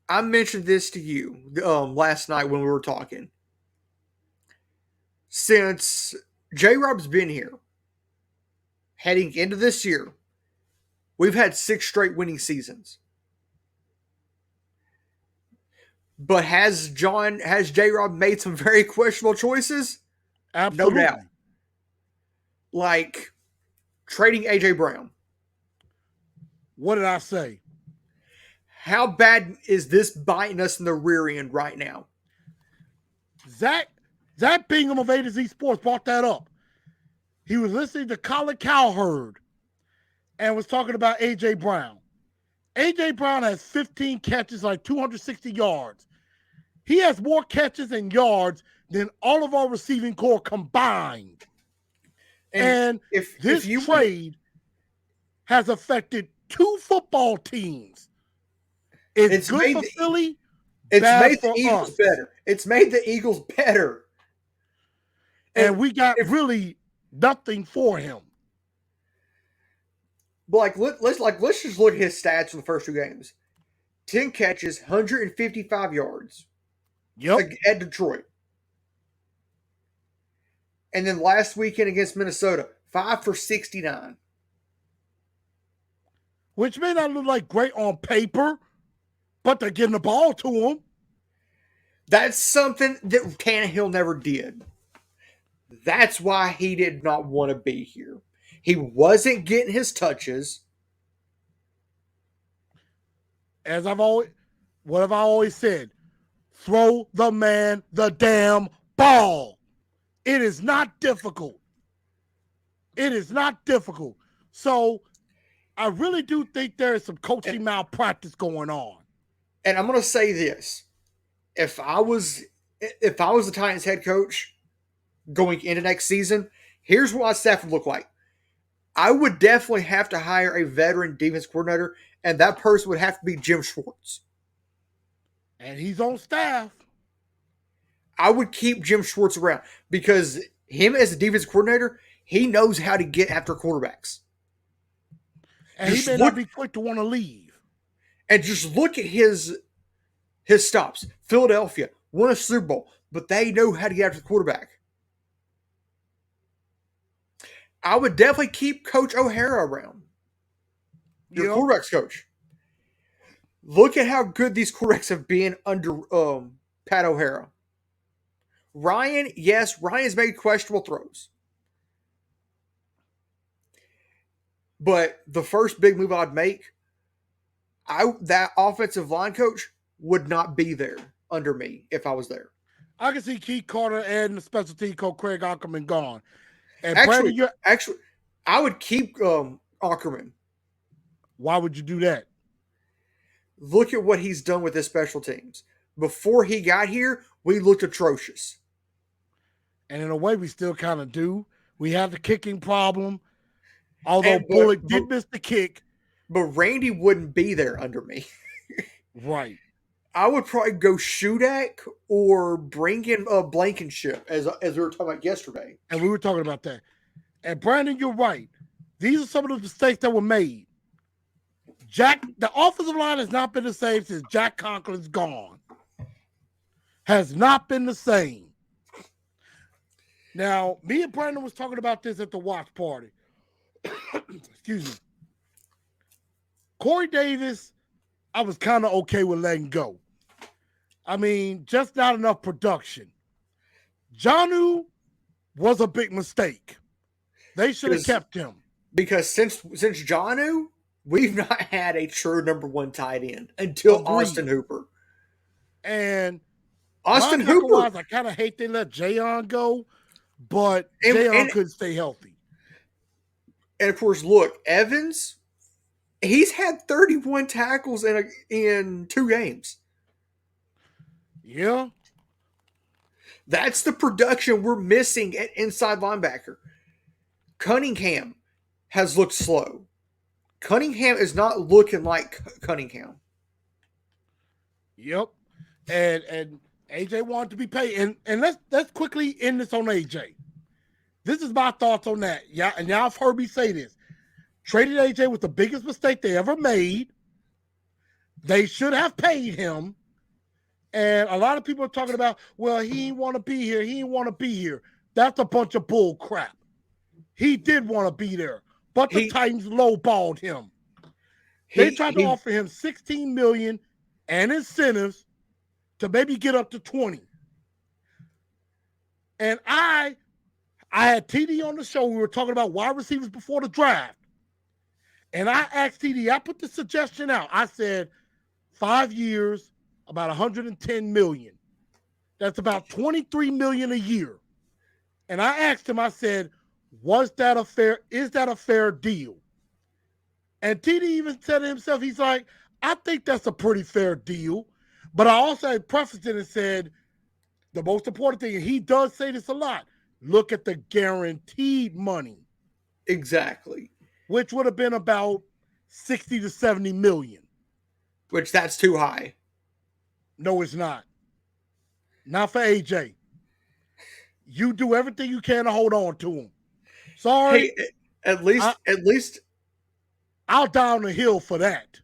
I mentioned this to you last night when we were talking. Since J-Rob's been here, heading into this year, we've had 6 straight winning seasons. But has J-Rob made some very questionable choices?
Absolutely.
No doubt. Like trading A.J. Brown.
What did I say?
How bad is this biting us in the rear end right now?
Zach Bingham of A to Z Sports brought that up. He was listening to Colin Cowherd and was talking about A.J. Brown. A.J. Brown has 15 catches, like 260 yards. He has more catches and yards than all of our receiving corps combined. And
if
this trade has affected 2 football teams. It's good for Philly.
It's made the Eagles better. It's made the Eagles better.
And we got really nothing for him.
But let's just look at his stats in the first 2 games. 10 catches, 155 yards.
Yep.
At Detroit. And then last weekend against Minnesota, 5 for 69.
Which may not look like great on paper, but they're getting the ball to him.
That's something that Tannehill never did. That's why he did not want to be here. He wasn't getting his touches.
What have I always said? Throw the man the damn ball. It is not difficult. It is not difficult. So I really do think there is some coaching malpractice going on.
And I'm going to say this. If I was the Titans head coach going into next season, here's what my staff would look like. I would definitely have to hire a veteran defense coordinator, and that person would have to be Jim Schwartz.
And he's on staff.
I would keep Jim Schwartz around because him as a defense coordinator, he knows how to get after quarterbacks.
And he may not be quick to want to leave.
And just look at his stops. Philadelphia won a Super Bowl, but they know how to get after the quarterback. I would definitely keep Coach O'Hara around. Your quarterback's coach. Look at how good these quarterbacks have been under Pat O'Hara. Ryan's made questionable throws. But the first big move I'd make, that offensive line coach would not be there under me if I was there.
I can see Keith Carter and the special team coach Craig Ackerman gone. And
actually,
Brandon,
I would keep Ackerman.
Why would you do that?
Look at what he's done with his special teams. Before he got here, we looked atrocious.
And in a way, we still kind of do. We have the kicking problem. Although Bullock did miss the kick.
But Randy wouldn't be there under me.
Right.
I would probably go Shudak or bring in Blankenship, as we were talking about yesterday.
And we were talking about that. And Brandon, you're right. These are some of the mistakes that were made. The offensive line has not been the same since Jack Conklin's gone. Has not been the same. Now, me and Brandon was talking about this at the watch party. Excuse me. Corey Davis, I was kind of okay with letting go. I mean, just not enough production. Jonnu was a big mistake. They should have kept him.
Because since Jonnu, we've not had a true number 1 tight end until Austin Hooper.
And
Austin Hooper.
I kind of hate they let Jayon go, but Jayon couldn't stay healthy.
And of course, look, Evans, he's had 31 tackles in 2 games.
Yeah.
That's the production we're missing at inside linebacker. Cunningham has looked slow. Cunningham is not looking like Cunningham.
Yep. And AJ wanted to be paid. And let's quickly end this on AJ. This is my thoughts on that. Yeah, and y'all have heard me say this. Traded AJ was the biggest mistake they ever made. They should have paid him. And a lot of people are talking about, well, he didn't want to be here. He didn't want to be here. That's a bunch of bull crap. He did want to be there, but the Titans lowballed him. They tried to offer him $16 million and incentives to maybe get up to 20. And I had TD on the show. We were talking about wide receivers before the draft. And I asked TD, I put the suggestion out. I said 5 years, about 110 million. That's about 23 million a year. And I asked him, I said, is that a fair deal? And TD even said to himself, he's like, I think that's a pretty fair deal. But I also prefaced it and said, the most important thing, and he does say this a lot, look at the guaranteed money,
Exactly.
which would have been about 60 to 70 million.
Which that's too high.
No, it's not. Not for AJ. You do everything you can to hold on to him. Sorry.
Hey, at least
I'll die on the hill for that.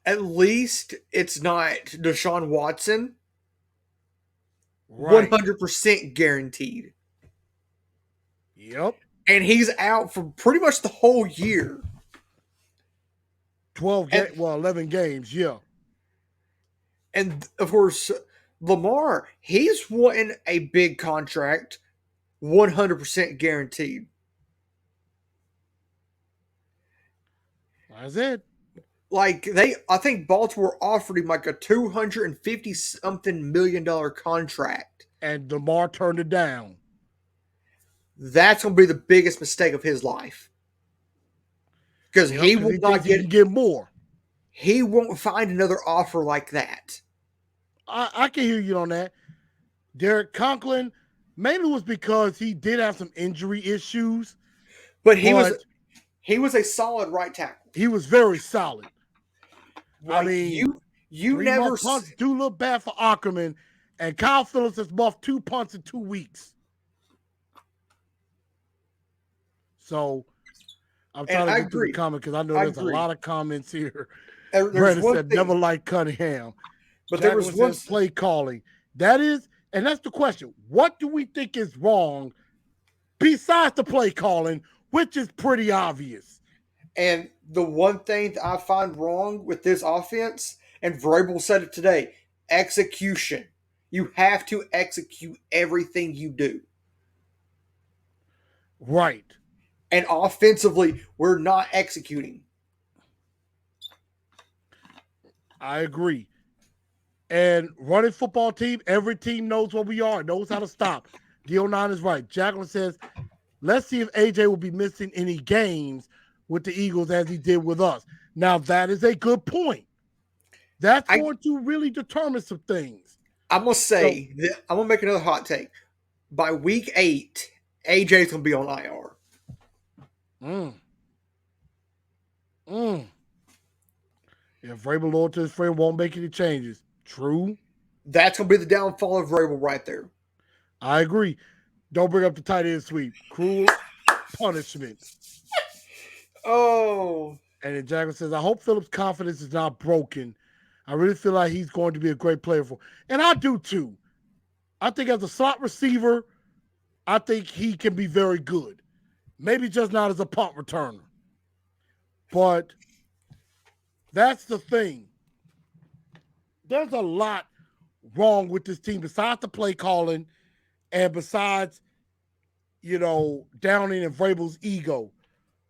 At least it's not Deshaun Watson.
Right.
100% guaranteed.
Yep.
And he's out for pretty much the whole year.
11 games, yeah.
And of course, Lamar, he's won a big contract, 100% guaranteed.
That's it.
Like I think Baltimore offered him like a $250-something million contract.
And Lamar turned it down.
That's going to be the biggest mistake of his life. Because he will not
get more.
He won't find another offer like that.
I can hear you on that. Derek Conklin, mainly was because he did have some injury issues.
But he was a solid right tackle.
He was very solid.
Like, I mean, you never
punts do look bad for Ackerman, and Kyle Phillips has muffed 2 punts in 2 weeks. So I'm trying to get through the comment because I know there's a lot of comments here. Brandon said never liked Cunningham.
But there was one
play calling. That's the question. What do we think is wrong besides the play calling, which is pretty obvious?
And the one thing that I find wrong with this offense, and Vrabel said it today, execution. You have to execute everything you do.
Right.
And offensively, we're not executing.
I agree. And running football team, every team knows what we are, knows how to stop. D09 is right. Jacqueline says, let's see if AJ will be missing any games with the Eagles as he did with us. Now, that is a good point. That's going to really determine some things.
I'm going to say, I'm going to make another hot take. By week 8, AJ's going to be on IR.
If Vrabel loyal to his friend won't make any changes. True.
That's going to be the downfall of Vrabel right there.
I agree. Don't bring up the tight end sweep. Cruel punishment.
Oh.
And then Jacqueline says, I hope Phillips' confidence is not broken. I really feel like he's going to be a great player for. And I do too. I think as a slot receiver, I think he can be very good. Maybe just not as a punt returner. But that's the thing. There's a lot wrong with this team besides the play calling and besides, Downing and Vrabel's ego.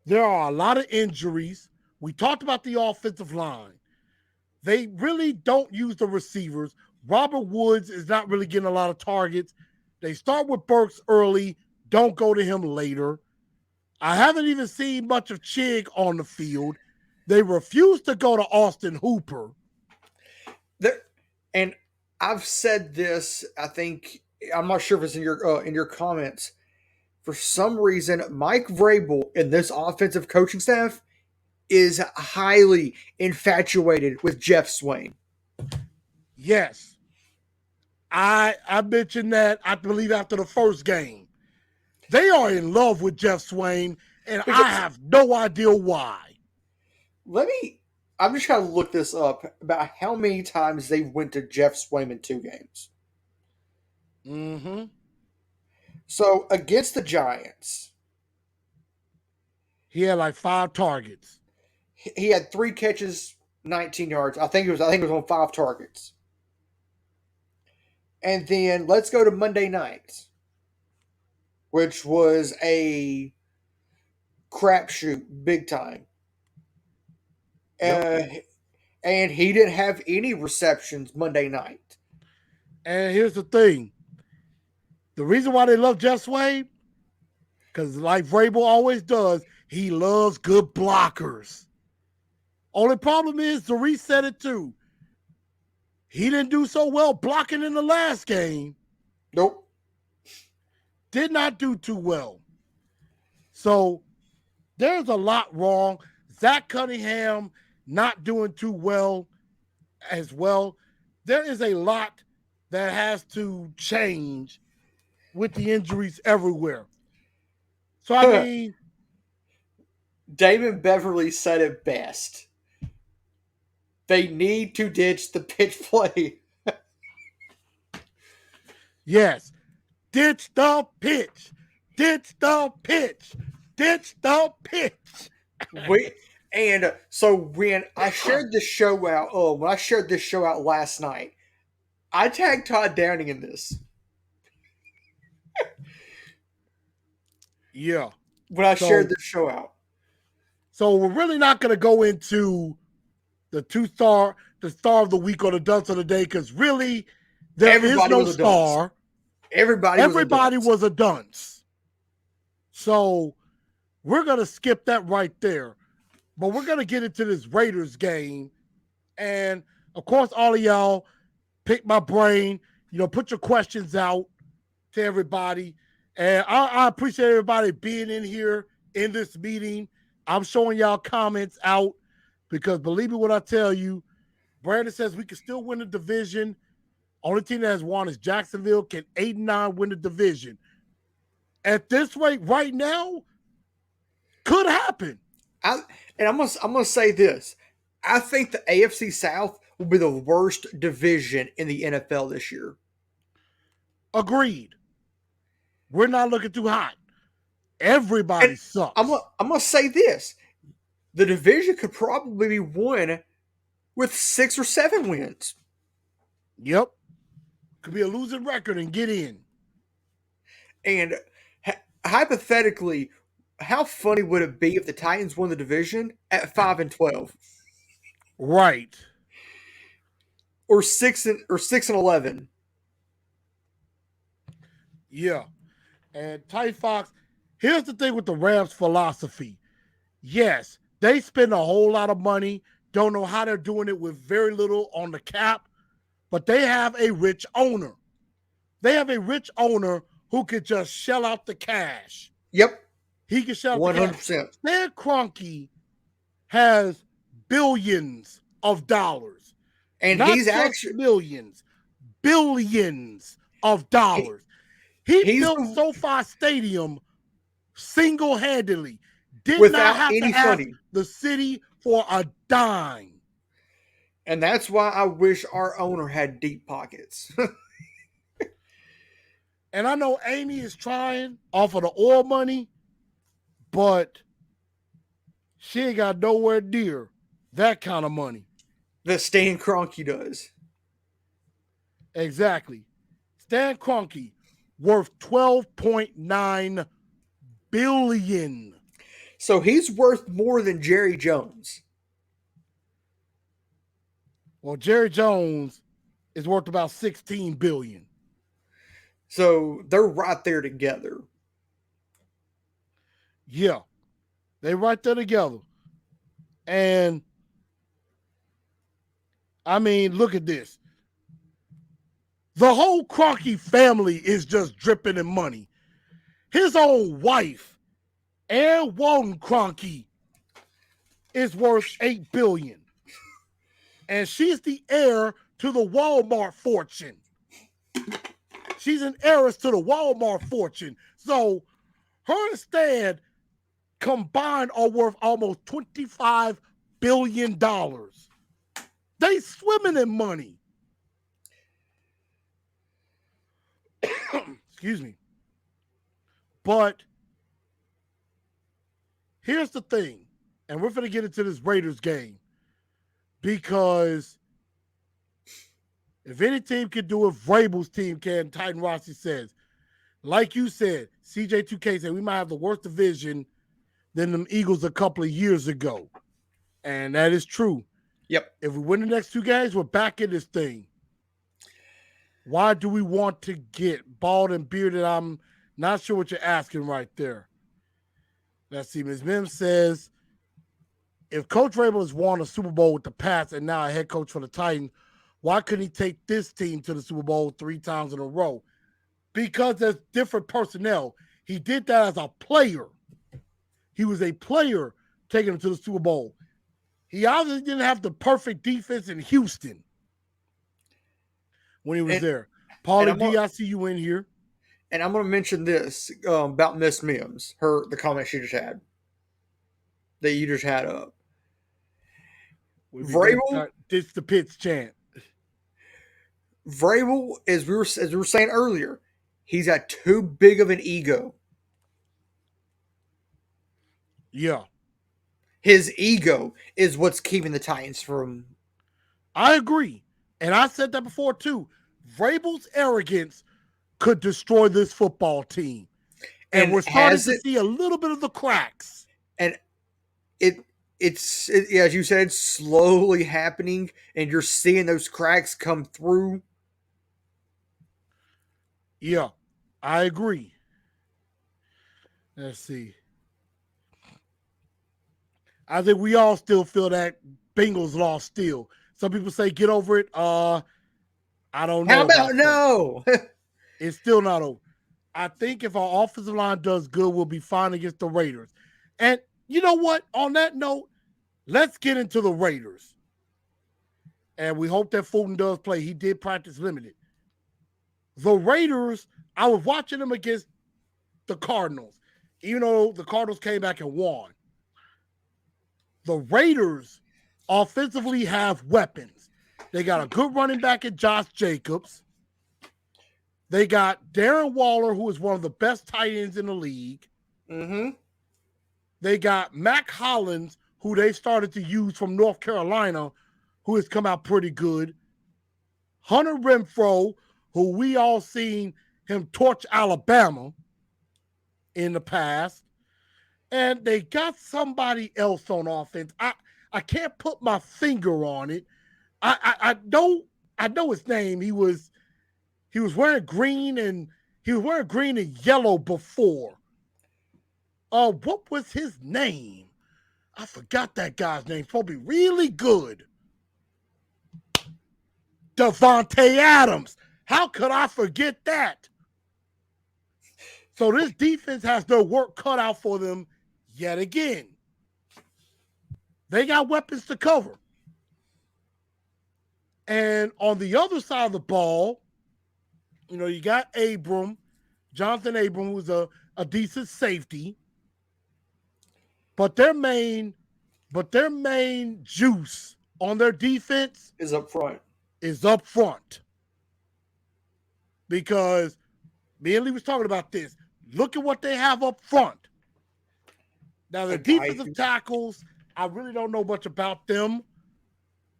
There are a lot of injuries. We talked about the offensive line. They really don't use the receivers. Robert Woods is not really getting a lot of targets. They start with Burks early, don't go to him later. I haven't even seen much of Chig on the field. They refuse to go to Austin Hooper.
And I've said this, I think, I'm not sure if it's in your comments. For some reason, Mike Vrabel and this offensive coaching staff is highly infatuated with Jeff Swain.
Yes. I mentioned that, I believe, after the first game. They are in love with Jeff Swain, and I have no idea why.
I'm just trying to look this up about how many times they went to Jeff Swain in 2 games.
Mm-hmm.
So, against the Giants,
he had like 5 targets.
He had 3 catches, 19 yards. I think it was on 5 targets. And then let's go to Monday night, which was a crapshoot big time.
Yep.
And he didn't have any receptions Monday night.
And here's the thing: the reason why they love Jeff Sway, because like Vrabel always does, he loves good blockers. Only problem is to reset it too. He didn't do so well blocking in the last game.
Nope.
Did not do too well. So there's a lot wrong. Zach Cunningham not doing too well as well. There is a lot that has to change with the injuries everywhere. So, I mean,
Damon Beverly said it best. They need to ditch the pitch play.
yes, ditch the pitch, ditch the pitch, ditch the pitch.
So when I shared this show out, when I shared this show out last night, I tagged Todd Downing in this.
Yeah.
When I shared this show out.
So we're really not going to go into the star of the week or the dunce of the day, because really there is no star. Everybody was a dunce. So we're going to skip that right there. But we're going to get into this Raiders game. And, of course, all of y'all pick my brain. Put your questions out to everybody. And I appreciate everybody being in here in this meeting. I'm showing y'all comments out because, believe me when I tell you, Brandon says we can still win the division. Only team that has won is Jacksonville. Can 8-9 win the division? At this rate right now, could happen.
I'm gonna say this. I think the AFC South will be the worst division in the NFL this year.
Agreed. We're not looking too hot. Everybody sucks.
I'm gonna say this. The division could probably be won with 6 or 7 wins.
Yep. Could be a losing record and get in.
And hypothetically, how funny would it be if the Titans won the division at 5-12?
Right.
Or 6-11.
Yeah. And Ty Fox, here's the thing with the Rams philosophy. Yes, they spend a whole lot of money, don't know how they're doing it with very little on the cap, but they have a rich owner. They have a rich owner who could just shell out the cash.
Yep.
He can shell out
100%.
the cash. Stan Kroenke has billions of dollars.
And
not
he's
just
actually
millions, billions of dollars. He built SoFi Stadium single-handedly. Did not have to ask the city for a dime.
And that's why I wish our owner had deep pockets.
And I know Amy is trying off of the oil money, but she ain't got nowhere near that kind of money.
That Stan Kroenke does.
Exactly. Stan Kroenke, worth $12.9 billion.
So he's worth more than Jerry Jones.
Well, Jerry Jones is worth about $16 billion.
So they're right there together.
Yeah. They're right there together. And I mean, look at this. The whole Kroenke family is just dripping in money. His own wife, Anne Walton Kroenke, is worth $8 billion. And she's the heir to the Walmart fortune. She's an heiress to the Walmart fortune. So her and Stan combined are worth almost $25 billion. They swimming in money. Excuse me. But here's the thing, and we're going to get into this Raiders game, because if any team can do it, Vrabel's team can. Titan Rossi says, like you said, CJ2K said we might have the worst division than them Eagles a couple of years ago. And that is true.
Yep.
If we win the next 2 games, we're back in this thing. Why do we want to get bald and bearded? I'm not sure what you're asking right there. Let's see. Ms. Mims says, if Coach Vrabel has won a Super Bowl with the Pats and now a head coach for the Titans, why couldn't he take this team to the Super Bowl 3 times in a row? Because there's different personnel. He did that as a player. He was a player taking them to the Super Bowl. He obviously didn't have the perfect defense in Houston when he was there. Paulie D, I see you in here.
And I'm going to mention this about Miss Mims, the comment she just had, that you just had up.
Vrabel, this the Pitts chant.
Vrabel, as we were saying earlier, he's got too big of an ego.
Yeah.
His ego is what's keeping the Titans from.
I agree. And I said that before too. Vrabel's arrogance could destroy this football team. And we're starting to see a little bit of the cracks.
And it's as you said, it's slowly happening, and you're seeing those cracks come through.
Yeah, I agree. Let's see. I think we all still feel that Bengals lost still. Some people say get over it. I don't know.
How about no?
It's still not over. I think if our offensive line does good, we'll be fine against the Raiders. And you know what? On that note, let's get into the Raiders. And we hope that Fulton does play. He did practice limited. The Raiders, I was watching them against the Cardinals, even though the Cardinals came back and won. The Raiders offensively have weapons. They got a good running back in Josh Jacobs. They got Darren Waller, who is one of the best tight ends in the league.
Mm-hmm.
They got Mac Hollins, who they started to use from North Carolina, who has come out pretty good. Hunter Renfrow, who we all seen him torch Alabama in the past. And they got somebody else on offense. I can't put my finger on it. I know his name. He was wearing green and yellow before. What was his name? I forgot that guy's name. He's supposed to be really good. Devontae Adams. How could I forget that? So this defense has their work cut out for them yet again. They got weapons to cover. And on the other side of the ball, you know, you got Jonathan Abram, who's a decent safety. But their main juice on their defense
is up front.
Because me and Lee was talking about this. Look at what they have up front. Now, the defensive tackles, I really don't know much about them,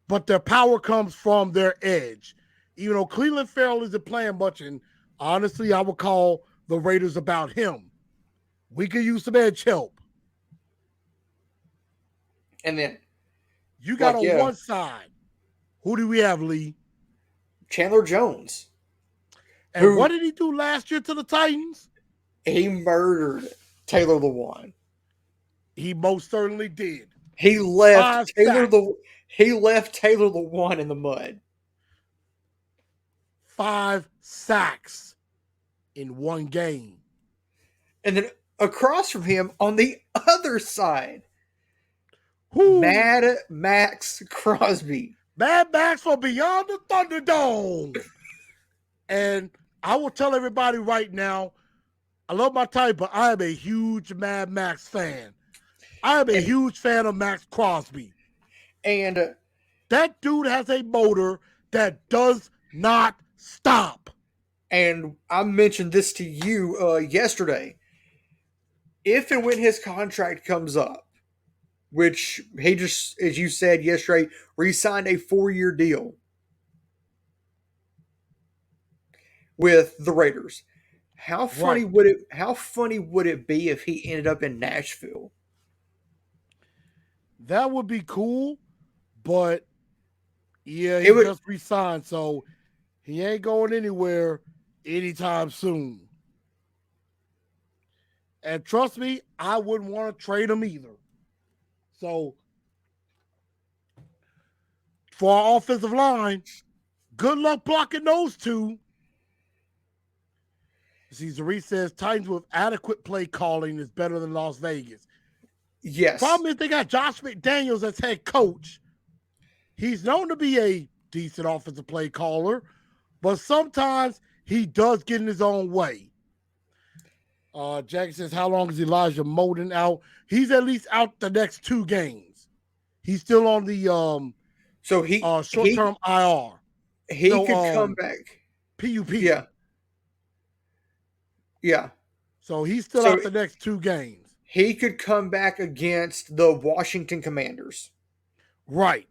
but their power comes from their edge. Even though Cleveland Farrell isn't playing much, and honestly, I would call the Raiders about him. We could use some edge help.
And then
you got on one side, who do we have, Lee?
Chandler Jones.
And what did he do last year to the Titans?
He murdered Taylor Lewan.
He most certainly did.
He left Taylor Lewan in the mud.
5 sacks in one game.
And then across from him on the other side, Mad Max Crosby.
Mad Max from Beyond the Thunderdome. And I will tell everybody right now, I love my type, but I am a huge Mad Max fan. I am a huge fan of Max Crosby.
And
that dude has a motor that does not stop.
And I mentioned this to you yesterday. If and when his contract comes up, which he just, as you said yesterday, re-signed a 4-year deal with the Raiders. How funny would it be if he ended up in Nashville?
That would be cool, but yeah,
It
he
would.
just resigned, so he ain't going anywhere anytime soon. And trust me, I wouldn't want to trade him either. So for our offensive line, good luck blocking those two. See, Zarice says Titans with adequate play calling is better than Las Vegas.
Yes.
Problem is they got Josh McDaniels as head coach. He's known to be a decent offensive play caller, but sometimes he does get in his own way. Jack says, how long is Elijah Molden out? He's at least out the next 2 games. He's still on the
So
short-term IR.
he could come back.
PUP.
Yeah. Yeah.
So he's still out the next 2 games.
He could come back against the Washington Commanders.
Right.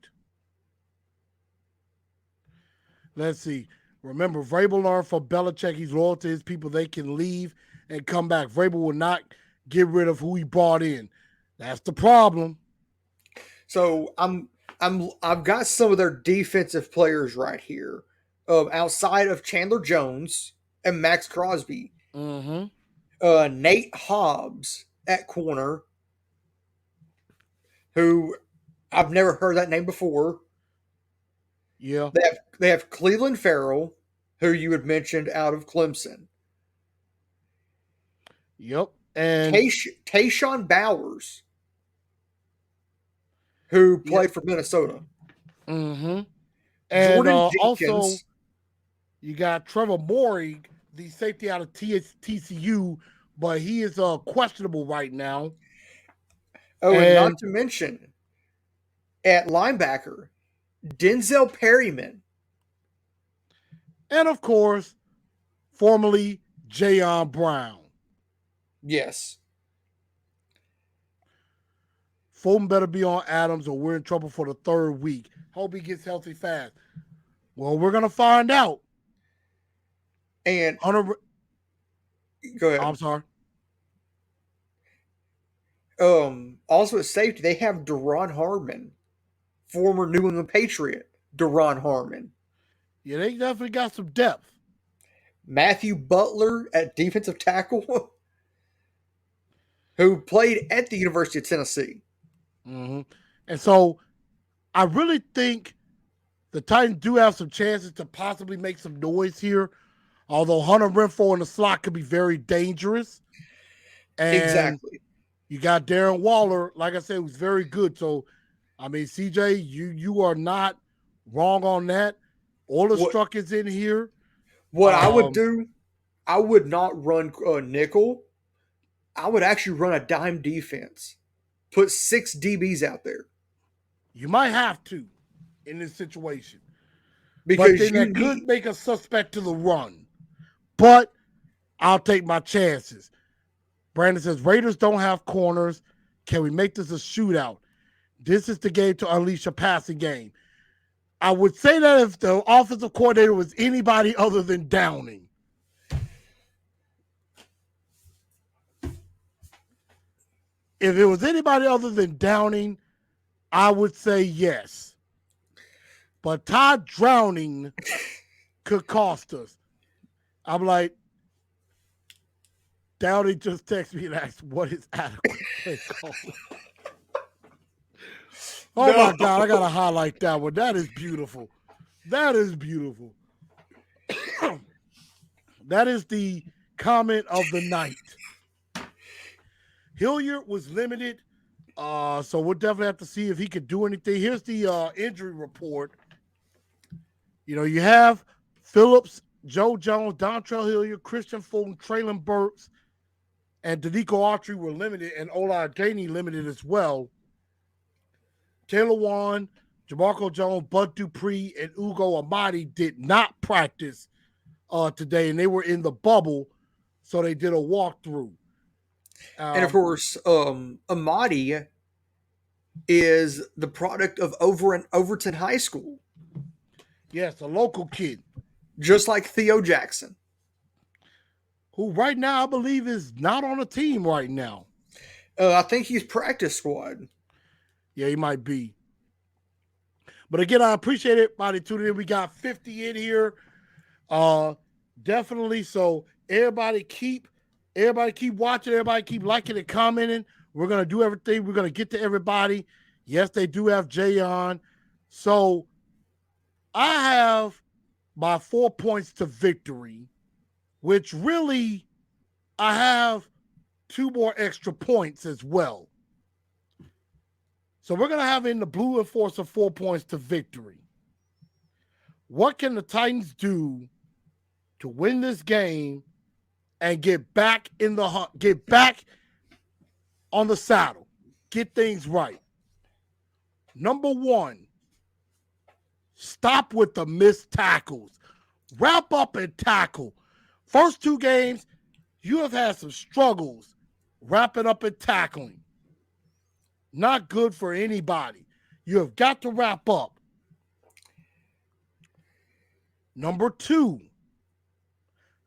Let's see. Remember, Vrabel learned from Belichick. He's loyal to his people. They can leave and come back. Vrabel will not get rid of who he brought in. That's the problem.
So I've got some of their defensive players right here, outside of Chandler Jones and Max Crosby.
Mm-hmm.
Nate Hobbs at corner, who I've never heard that name before.
Yeah.
They have Cleveland Farrell, who you had mentioned out of Clemson.
Yep. And
Tayshawn Bowers, who played for Minnesota.
Mm-hmm. And also, you got Trevor Morey, the safety out of TCU, but he is questionable right now.
Oh, and not to mention, at linebacker, Denzel Perryman.
And of course, formerly Jayon Brown.
Yes.
Fulton better be on Adams or we're in trouble for the 3rd week. Hope he gets healthy fast. Well, we're going to find out.
And
Hunter,
go ahead.
I'm sorry.
Also at safety, they have Deron Harmon, former New England Patriot. Deron Harmon.
Yeah, they definitely got some depth.
Matthew Butler at defensive tackle, who played at the University of Tennessee.
Mm-hmm. And so I really think the Titans do have some chances to possibly make some noise here, although Hunter Renfrow in the slot could be very dangerous. And
exactly.
You got Darren Waller, like I said, who's very good. So, I mean, CJ, you are not wrong on that. Struck is in here.
What I would do, I would not run nickel. I would actually run a dime defense. Put 6 DBs out there.
You might have to in this situation.
Because
but then that could make a suspect to the run. But I'll take my chances. Brandon says, Raiders don't have corners. Can we make this a shootout? This is the game to unleash a passing game. I would say that if the offensive coordinator was anybody other than Downing. If it was anybody other than Downing, I would say yes. But Todd Drowning could cost us. I'm like, Downing just texted me and asked, what is adequate play calling? Oh, no. My God, I got to highlight that one. That is beautiful. That is beautiful. That is the comment of the night. Hilliard was limited, so we'll definitely have to see if he could do anything. Here's the injury report. You know, you have Phillips, Joe Jones, Dontrell Hilliard, Christian Fulton, Traylon Burks, and Danico Autry were limited, and Ola Adeniyi limited as well. Taylor Wan, Jamarco Jones, Bud Dupree, and Ugo Amadi did not practice today, and they were in the bubble, so they did a walkthrough.
And of course, Amadi is the product of Overton High School.
Yes, a local kid.
Just like Theo Jackson.
Who right now I believe is not on a team right now.
I think he's practice squad.
Yeah, he might be. But again, I appreciate everybody tuning in. We got 50 in here. Definitely. So everybody keep watching, everybody keep liking and commenting. We're gonna do everything. We're gonna get to everybody. Yes, they do have Jay on. So I have my 4 points to victory, which really I have 2 more extra points as well. So we're gonna have in the Blue Enforcer 4 points to victory. What can the Titans do to win this game and get back in the hunt, get back on the saddle, get things right? Number 1, stop with the missed tackles. Wrap up and tackle. First 2 games, you have had some struggles wrapping up and tackling. Not good for anybody. You have got to wrap up. Number 2,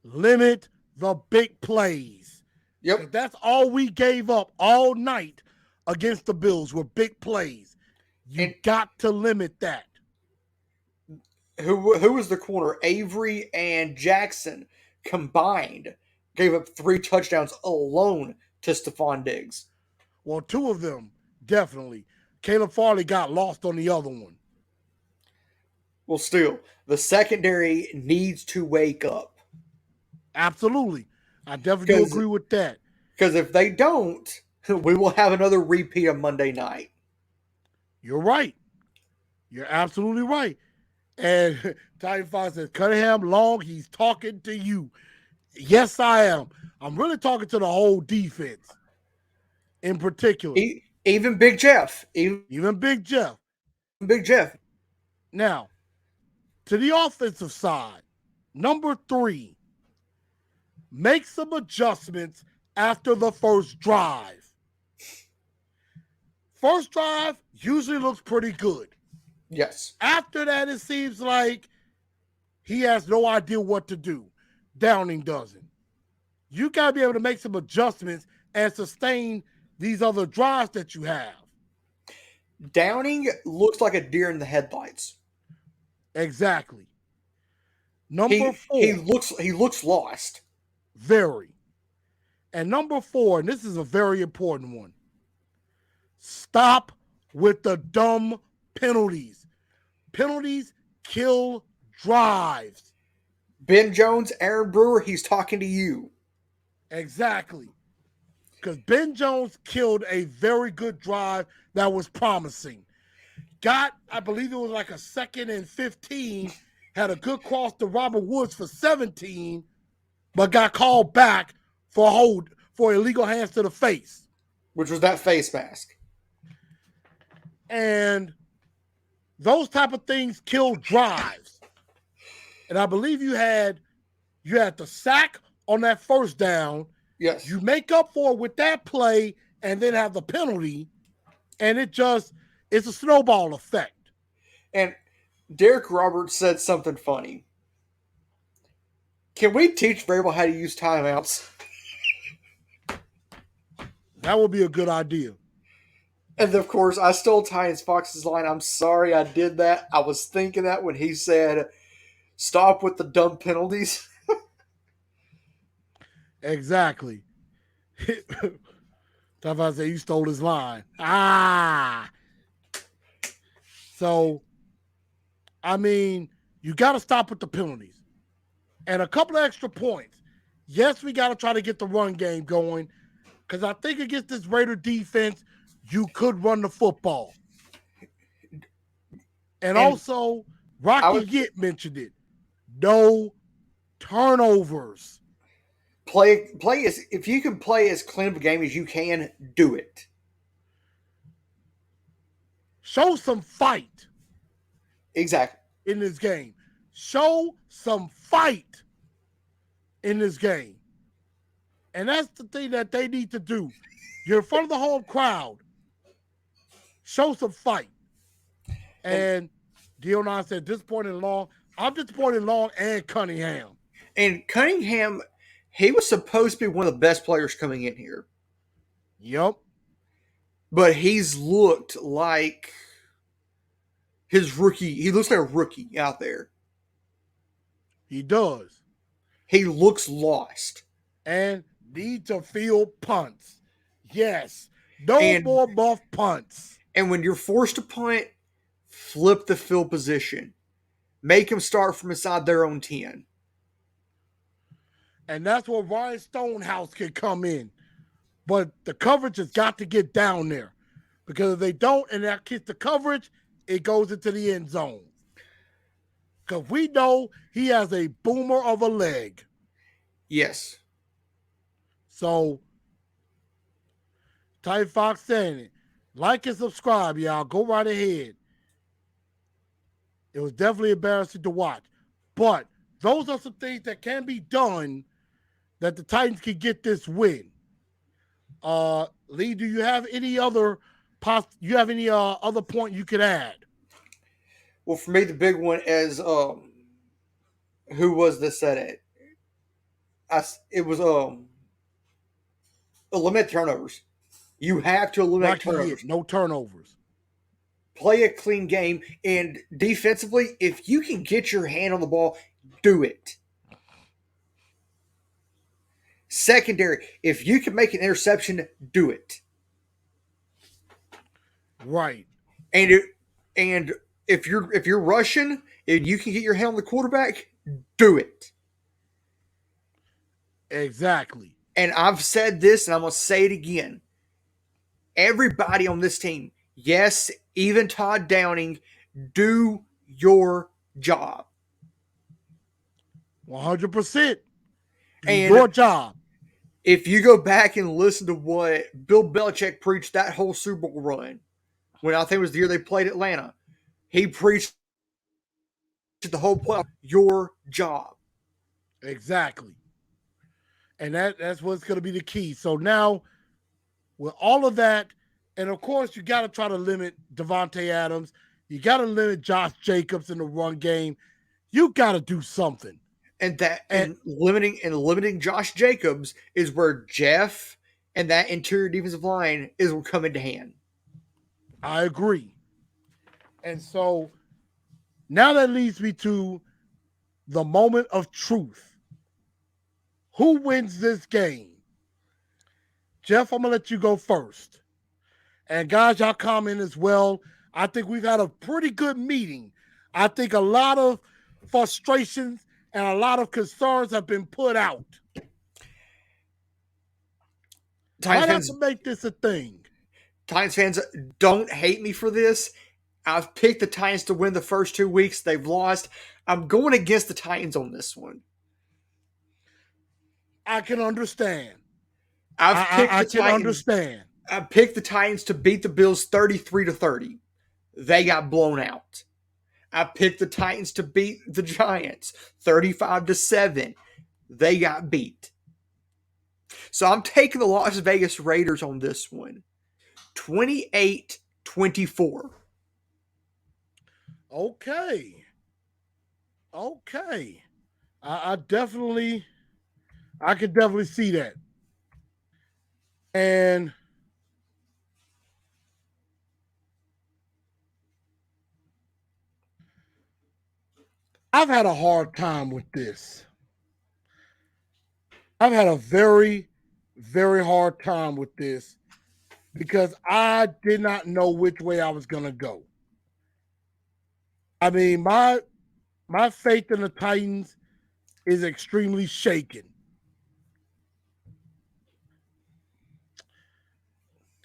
limit the big plays.
Yep.
That's all we gave up all night against the Bills were big plays. You got to limit that.
Who was the corner? Avery and Jackson combined gave up 3 touchdowns alone to Stephon Diggs.
Well, 2 of them, definitely. Caleb Farley got lost on the other one.
Well, still, the secondary needs to wake up.
Absolutely. I definitely agree with that.
Because if they don't, we will have another repeat of Monday night.
You're right. You're absolutely right. And Titan Fox says, Cunningham, Long, he's talking to you. Yes, I am. I'm really talking to the whole defense in particular.
Even Big Jeff.
Even Big Jeff.
Big Jeff.
Now, to the offensive side, number 3, make some adjustments after the first drive. First drive usually looks pretty good.
Yes.
After that, it seems like he has no idea what to do. Downing doesn't. You got to be able to make some adjustments and sustain these other drives that you have.
Downing looks like a deer in the headlights.
Exactly. Number 4.
He looks lost.
Very. And number 4, and this is a very important one. Stop with the dumb penalties. Penalties kill drives.
Ben Jones, Aaron Brewer, he's talking to you.
Exactly. Because Ben Jones killed a very good drive that was promising. Got, I believe it was like a 2nd and 15, had a good cross to Robert Woods for 17, but got called back for illegal hands to the face.
Which was that face mask.
And those type of things kill drives. And I believe you had the sack on that first down.
Yes.
You make up for it with that play and then have the penalty, and it's a snowball effect.
And Derek Roberts said something funny. Can we teach Vrabel how to use timeouts?
That would be a good idea.
And of course, I stole Titans Fox's line. I'm sorry I did that. I was thinking that when he said, stop with the dumb penalties.
Exactly. I said you stole his line. So, I mean, you got to stop with the penalties. And a couple of extra points. Yes, we got to try to get the run game going because I think against this Raider defense, you could run the football. And also, Rocky Gitt mentioned it. No turnovers.
If you can play as clean of a game as you can, do it.
Show some fight.
Exactly.
In this game. Show some fight in this game. And that's the thing that they need to do. You're in front of the home crowd. Show some fight. And Dion said, disappointed in Long. I'm disappointed in Long and Cunningham.
And Cunningham, he was supposed to be one of the best players coming in here.
Yep.
but he's looked like his rookie. He looks like a rookie out there.
He does.
He looks lost.
And need to field punts. Yes. No
And-
more muff punts.
And when you're forced to punt, flip the field position. Make them start from inside their own 10.
And that's where Ryan Stonehouse can come in. But the coverage has got to get down there. Because if they don't, and that gets the coverage, it goes into the end zone. Because we know he has a boomer of a leg.
Yes.
So, Ty Fox saying it. Like and subscribe, y'all. Go right ahead. It was definitely embarrassing to watch. But those are some things that can be done that the Titans can get this win. Lee, do you have any other other point you could add?
Well, for me, the big one is who was this set at? It was eliminate turnovers. You have to eliminate turnovers.
No turnovers.
Play a clean game, and defensively, if you can get your hand on the ball, do it. Secondary, if you can make an interception, do it.
Right.
And if you're rushing and you can get your hand on the quarterback, do it.
Exactly.
And I've said this, and I'm going to say it again. Everybody on this team, yes, even Todd Downing, do your job.
100%. Do
And
your job.
if you go back and listen to what Bill Belichick preached that whole Super Bowl run, when I think it was the year they played Atlanta, he preached the whole play, your job.
Exactly. And that's what's going to be the key. So now, with all of that, and of course, you got to try to limit Devontae Adams. You got to limit Josh Jacobs in the run game. You got to do something.
And limiting Josh Jacobs is where Jeff and that interior defensive line will come into hand.
I agree. And so now that leads me to the moment of truth. Who wins this game? Jeff, I'm going to let you go first. And guys, y'all comment as well. I think we've had a pretty good meeting. I think a lot of frustrations and a lot of concerns have been put out. Might have to make this a thing.
Titans fans, don't hate me for this. I've picked the Titans to win the first 2 weeks. They've lost. I'm going against the Titans on this one.
I can understand.
I
can understand.
I picked the Titans to beat the Bills 33-30. They got blown out. I picked the Titans to beat the Giants 35-7. They got beat. So I'm taking the Las Vegas Raiders on this one. 28-24.
Okay. I could definitely see that. And I've had a hard time with this. I've had a very, very hard time with this because I did not know which way I was going to go. I mean, my faith in the Titans is extremely shaken.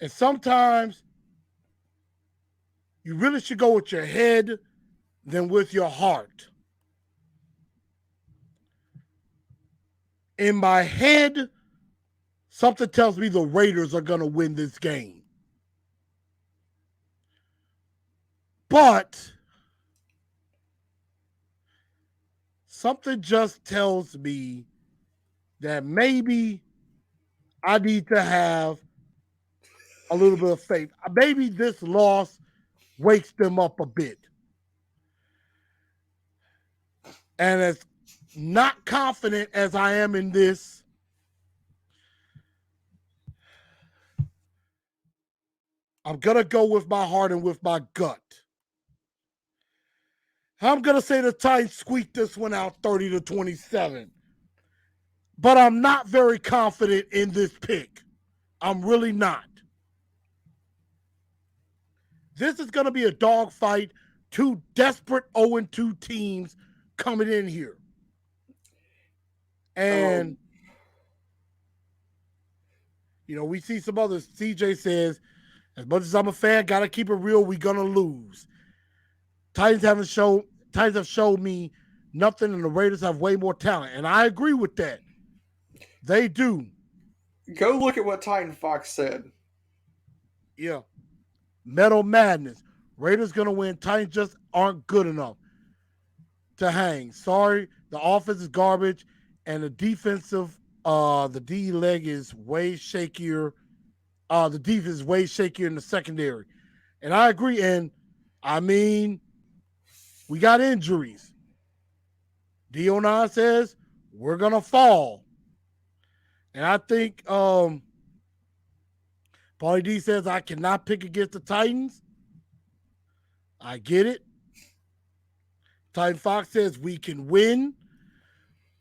And sometimes you really should go with your head than with your heart. In my head, something tells me the Raiders are going to win this game. But something just tells me that maybe I need to have a little bit of faith. Maybe this loss wakes them up a bit. And as not confident as I am in this, I'm going to go with my heart and with my gut. I'm going to say the Titans squeak this one out 30-27. But I'm not very confident in this pick. I'm really not. This is going to be a dogfight. Two desperate 0-2 teams coming in here. And, we see some others. CJ says, as much as I'm a fan, got to keep it real. We're going to lose. Titans have showed me nothing, and the Raiders have way more talent. And I agree with that. They do.
Go look at what Titan Fox said.
Yeah. Metal Madness. Raiders going to win. Titans just aren't good enough to hang. Sorry, the offense is garbage, and the defensive, the D leg is way shakier. The defense is way shakier in the secondary. And I agree. And, I mean, we got injuries. Dion says we're going to fall. And I think Paulie D says I cannot pick against the Titans. I get it. Titan Fox says we can win,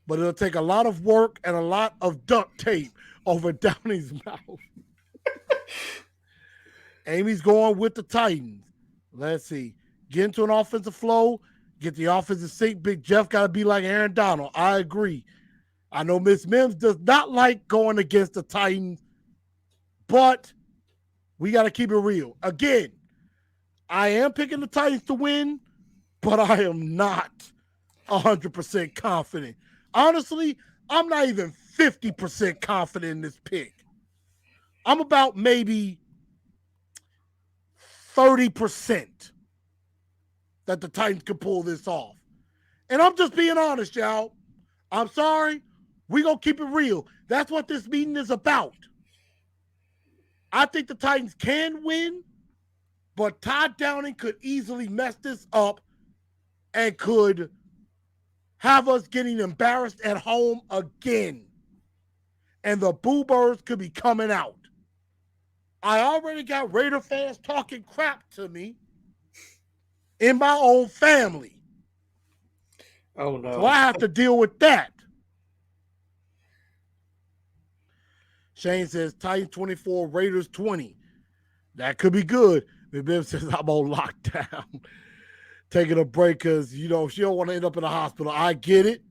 but it'll take a lot of work and a lot of duct tape over Downey's mouth. Amy's going with the Titans. Let's see. Get into an offensive flow. Get the offensive sync. Big Jeff got to be like Aaron Donald. I agree. I know Miss Mims does not like going against the Titans, but we got to keep it real. Again, I am picking the Titans to win, but I am not 100% confident. Honestly, I'm not even 50% confident in this pick. I'm about maybe 30% that the Titans could pull this off. And I'm just being honest, y'all. I'm sorry. We're going to keep it real. That's what this meeting is about. I think the Titans can win, but Todd Downing could easily mess this up and could have us getting embarrassed at home again. And the Boo Birds could be coming out. I already got Raider fans talking crap to me in my own family.
Oh, no.
So I have to deal with that. Shane says Titans 24, Raiders 20. That could be good. Bibb says I'm on lockdown. Taking a break because, she don't want to end up in the hospital. I get it.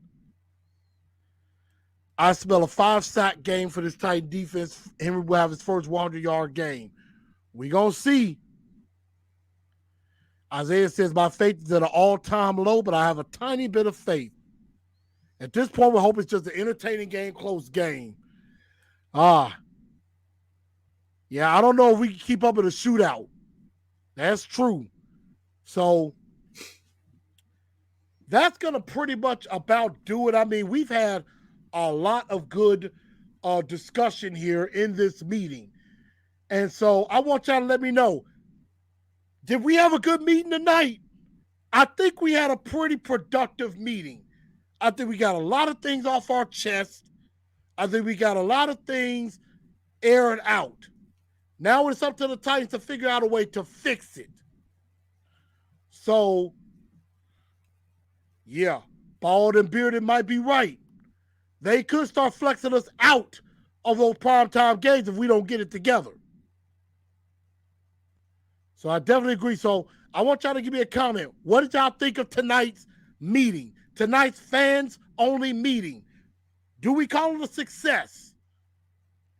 I smell a 5-sack game for this Titan defense. Henry will have his first 100-yard game. We going to see. Isaiah says, my faith is at an all-time low, but I have a tiny bit of faith. At this point, we hope it's just an entertaining game, close game. Yeah, I don't know if we can keep up in a shootout. That's true. So that's going to pretty much about do it. I mean, we've had a lot of good discussion here in this meeting. And so I want y'all to let me know, did we have a good meeting tonight? I think we had a pretty productive meeting. I think we got a lot of things off our chest. I think we got a lot of things aired out. Now it's up to the Titans to figure out a way to fix it. So, yeah, Bald and Bearded might be right. They could start flexing us out of those primetime games if we don't get it together. So I definitely agree. So I want y'all to give me a comment. What did y'all think of tonight's meeting? Tonight's fans-only meeting. Do we call it a success?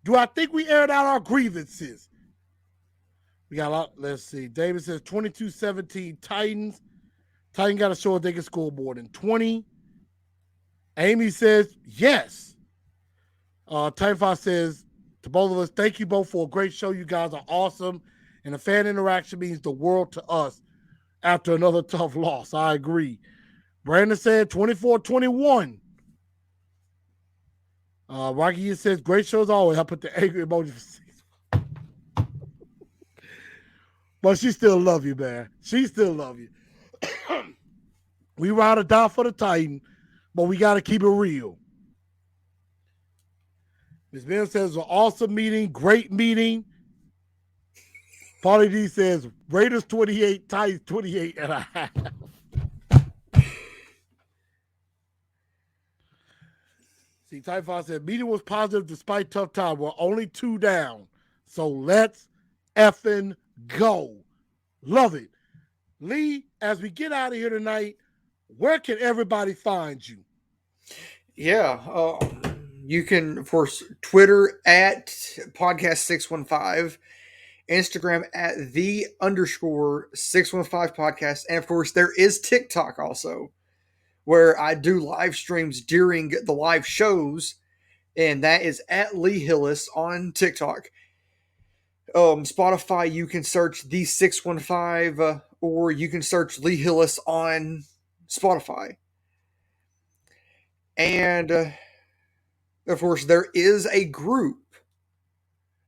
Do I think we aired out our grievances? We got a lot. Let's see. David says 22-17 Titans. Titans got to show if they can score more than 20. Amy says yes. Titan Fox says to both of us, thank you both for a great show. You guys are awesome. And the fan interaction means the world to us after another tough loss. I agree. Brandon said 24-21. Rocky says, great show as always. I put the angry emoji for but she still love you, man. She still love you. We ride or die for the Titan, but we got to keep it real. Ms. Ben says, an awesome meeting, great meeting. Paulie D says Raiders 28, Titans 28.5. See, Typhon said meeting was positive despite tough time. We're only 2 down. So let's effing go. Love it. Lee, as we get out of here tonight, where can everybody find you?
Yeah. You can, of course, Twitter at podcast615, Instagram at _615 podcast. And of course, there is TikTok also, where I do live streams during the live shows. And that is at Lee Hillis on TikTok. Spotify, you can search the 615, or you can search Lee Hillis on Spotify. And of course, there is a group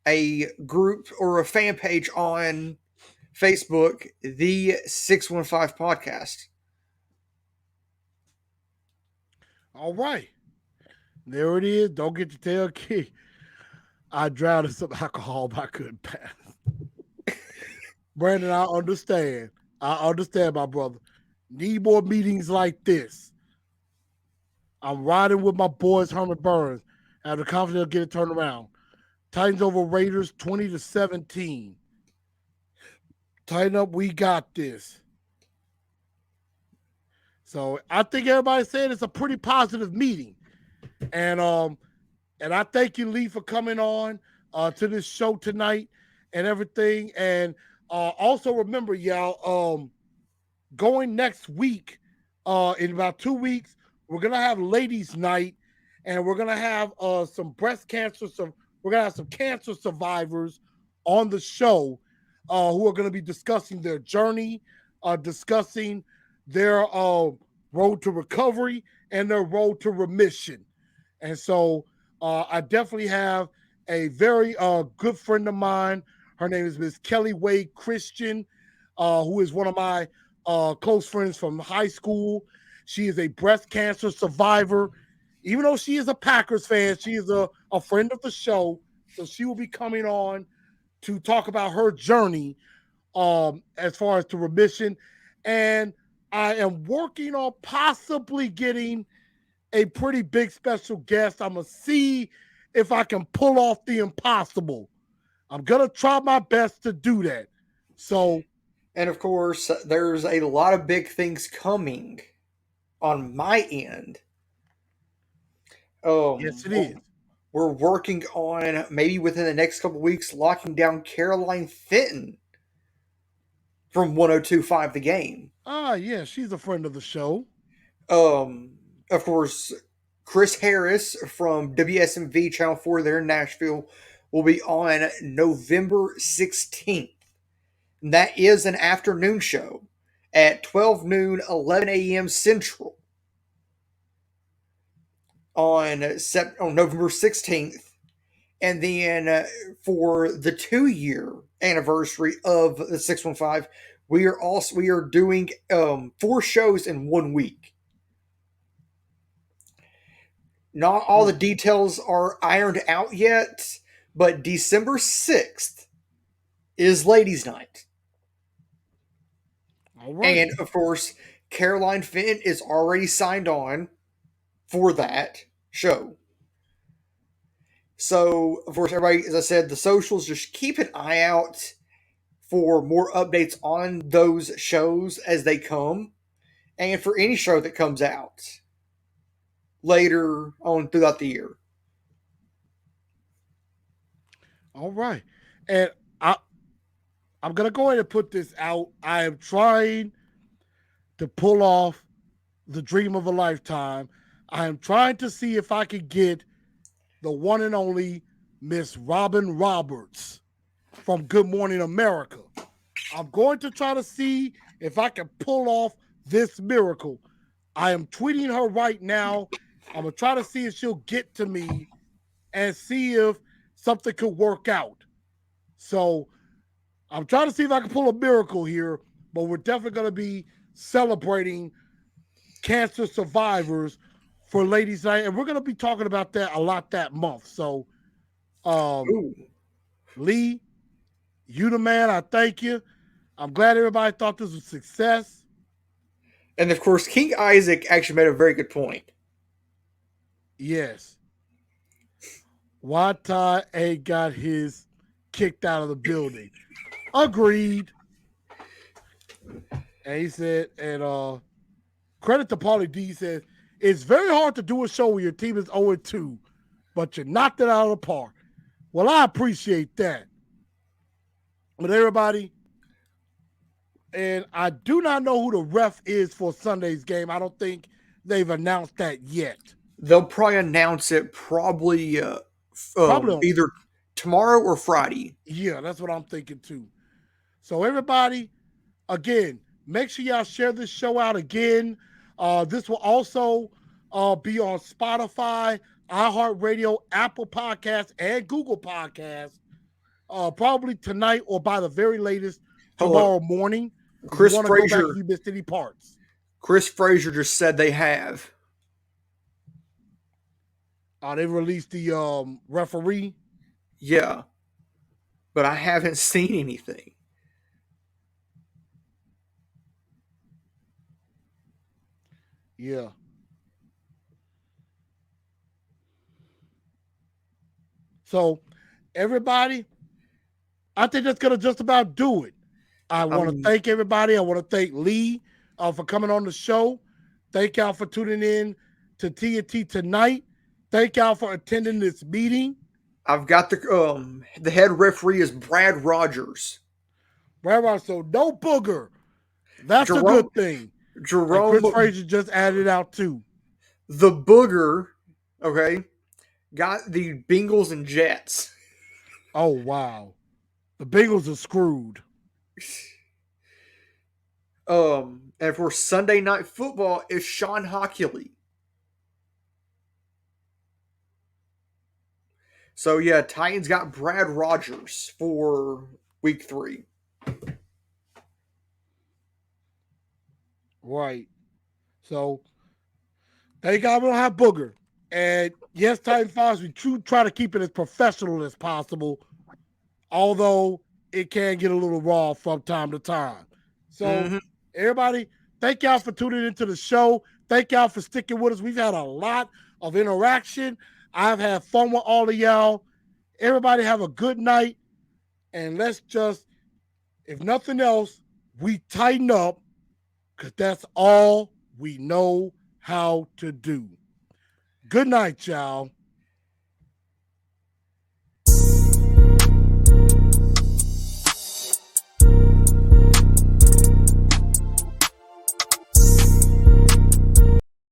or a fan page on Facebook, the 615 podcast.
All right. There it is. Don't get to tell Key. I drowned in some alcohol, but I couldn't pass. Brandon, I understand. I understand, my brother. Need more meetings like this. I'm riding with my boys, Herman Burns. I have the confidence they'll get it turned around. Titans over Raiders 20-17. Tighten up, we got this. So I think everybody's saying it's a pretty positive meeting. And I thank you, Lee, for coming on to this show tonight and everything. And also remember, y'all, going next week, in about 2 weeks, we're gonna have ladies' night, and we're gonna have some breast cancer. We're gonna have some cancer survivors on the show who are gonna be discussing their journey, discussing their road to recovery and their road to remission. And so I definitely have a very good friend of mine. Her name is Miss Kelly Wade Christian, who is one of my close friends from high school. She is a breast cancer survivor. Even though she is a Packers fan, she is a friend of the show. So she will be coming on to talk about her journey as far as to remission. And I am working on possibly getting a pretty big special guest. I'm going to see if I can pull off the impossible. I'm going to try my best to do that. So,
and of course, there's a lot of big things coming on my end.
Yes, it is.
We're working on, maybe within the next couple of weeks, locking down Caroline Fenton from 102.5 The Game.
Yeah, she's a friend of the show.
Of course, Chris Harris from WSMV Channel 4 there in Nashville will be on November 16th. And that is an afternoon show at 12 noon, 11 a.m. Central on November 16th. And then for the 2-year anniversary of the 615, we are doing 4 shows in 1 week. Not all the details are ironed out yet, but December 6th is Ladies' Night.
All right.
And of course, Caroline Fenton is already signed on for that show. So, of course, everybody, as I said, the socials, just keep an eye out for more updates on those shows as they come, and for any show that comes out later on throughout the year.
All right. And I'm going to go ahead and put this out. I am trying to pull off the dream of a lifetime. I am trying to see if I could get the one and only Miss Robin Roberts from Good Morning America. I'm going to try to see if I can pull off this miracle. I am tweeting her right now. I'm going to try to see if she'll get to me and see if something could work out. So I'm trying to see if I can pull a miracle here, but we're definitely going to be celebrating cancer survivors for Ladies' Night, and we're going to be talking about that a lot that month. So, Lee, You the man. I thank you. I'm glad everybody thought this was a success.
And of course, King Isaac actually made a very good point.
Yes. Why Ty A got his kicked out of the building. Agreed. And he said, and credit to Paulie D, he said, it's very hard to do a show where your team is 0-2, but you knocked it out of the park. Well, I appreciate that. But everybody, and I do not know who the ref is for Sunday's game. I don't think they've announced that yet.
They'll probably announce it probably either tomorrow or Friday.
Yeah, that's what I'm thinking too. So everybody, again, make sure y'all share this show out again. This will also be on Spotify, iHeartRadio, Apple Podcasts, and Google Podcasts. Probably tonight or by the very latest tomorrow morning.
Chris Frazier,
if you missed any parts.
Chris Frazier just said they have.
They released the referee.
Yeah, but I haven't seen anything.
Yeah. So, everybody, I think that's going to just about do it. I want to thank everybody. I want to thank Lee for coming on the show. Thank y'all for tuning in to TNT tonight. Thank y'all for attending this meeting.
I've got the head referee is Brad Rogers.
Brad Rogers, so no booger. That's a good thing.
Jerome
Chris Frazier just added out too.
The booger, okay, got the Bengals and Jets.
Oh wow, the Bengals are screwed.
And for Sunday Night Football is Sean Hockley. So yeah, Titans got Brad Rogers for week 3.
Right. So thank God we don't have booger. And yes, Titan Files, we try to keep it as professional as possible, although it can get a little raw from time to time. So everybody, thank y'all for tuning into the show. Thank y'all for sticking with us. We've had a lot of interaction. I've had fun with all of y'all. Everybody have a good night. And let's just, if nothing else, we tighten up because that's all we know how to do. Good night, y'all.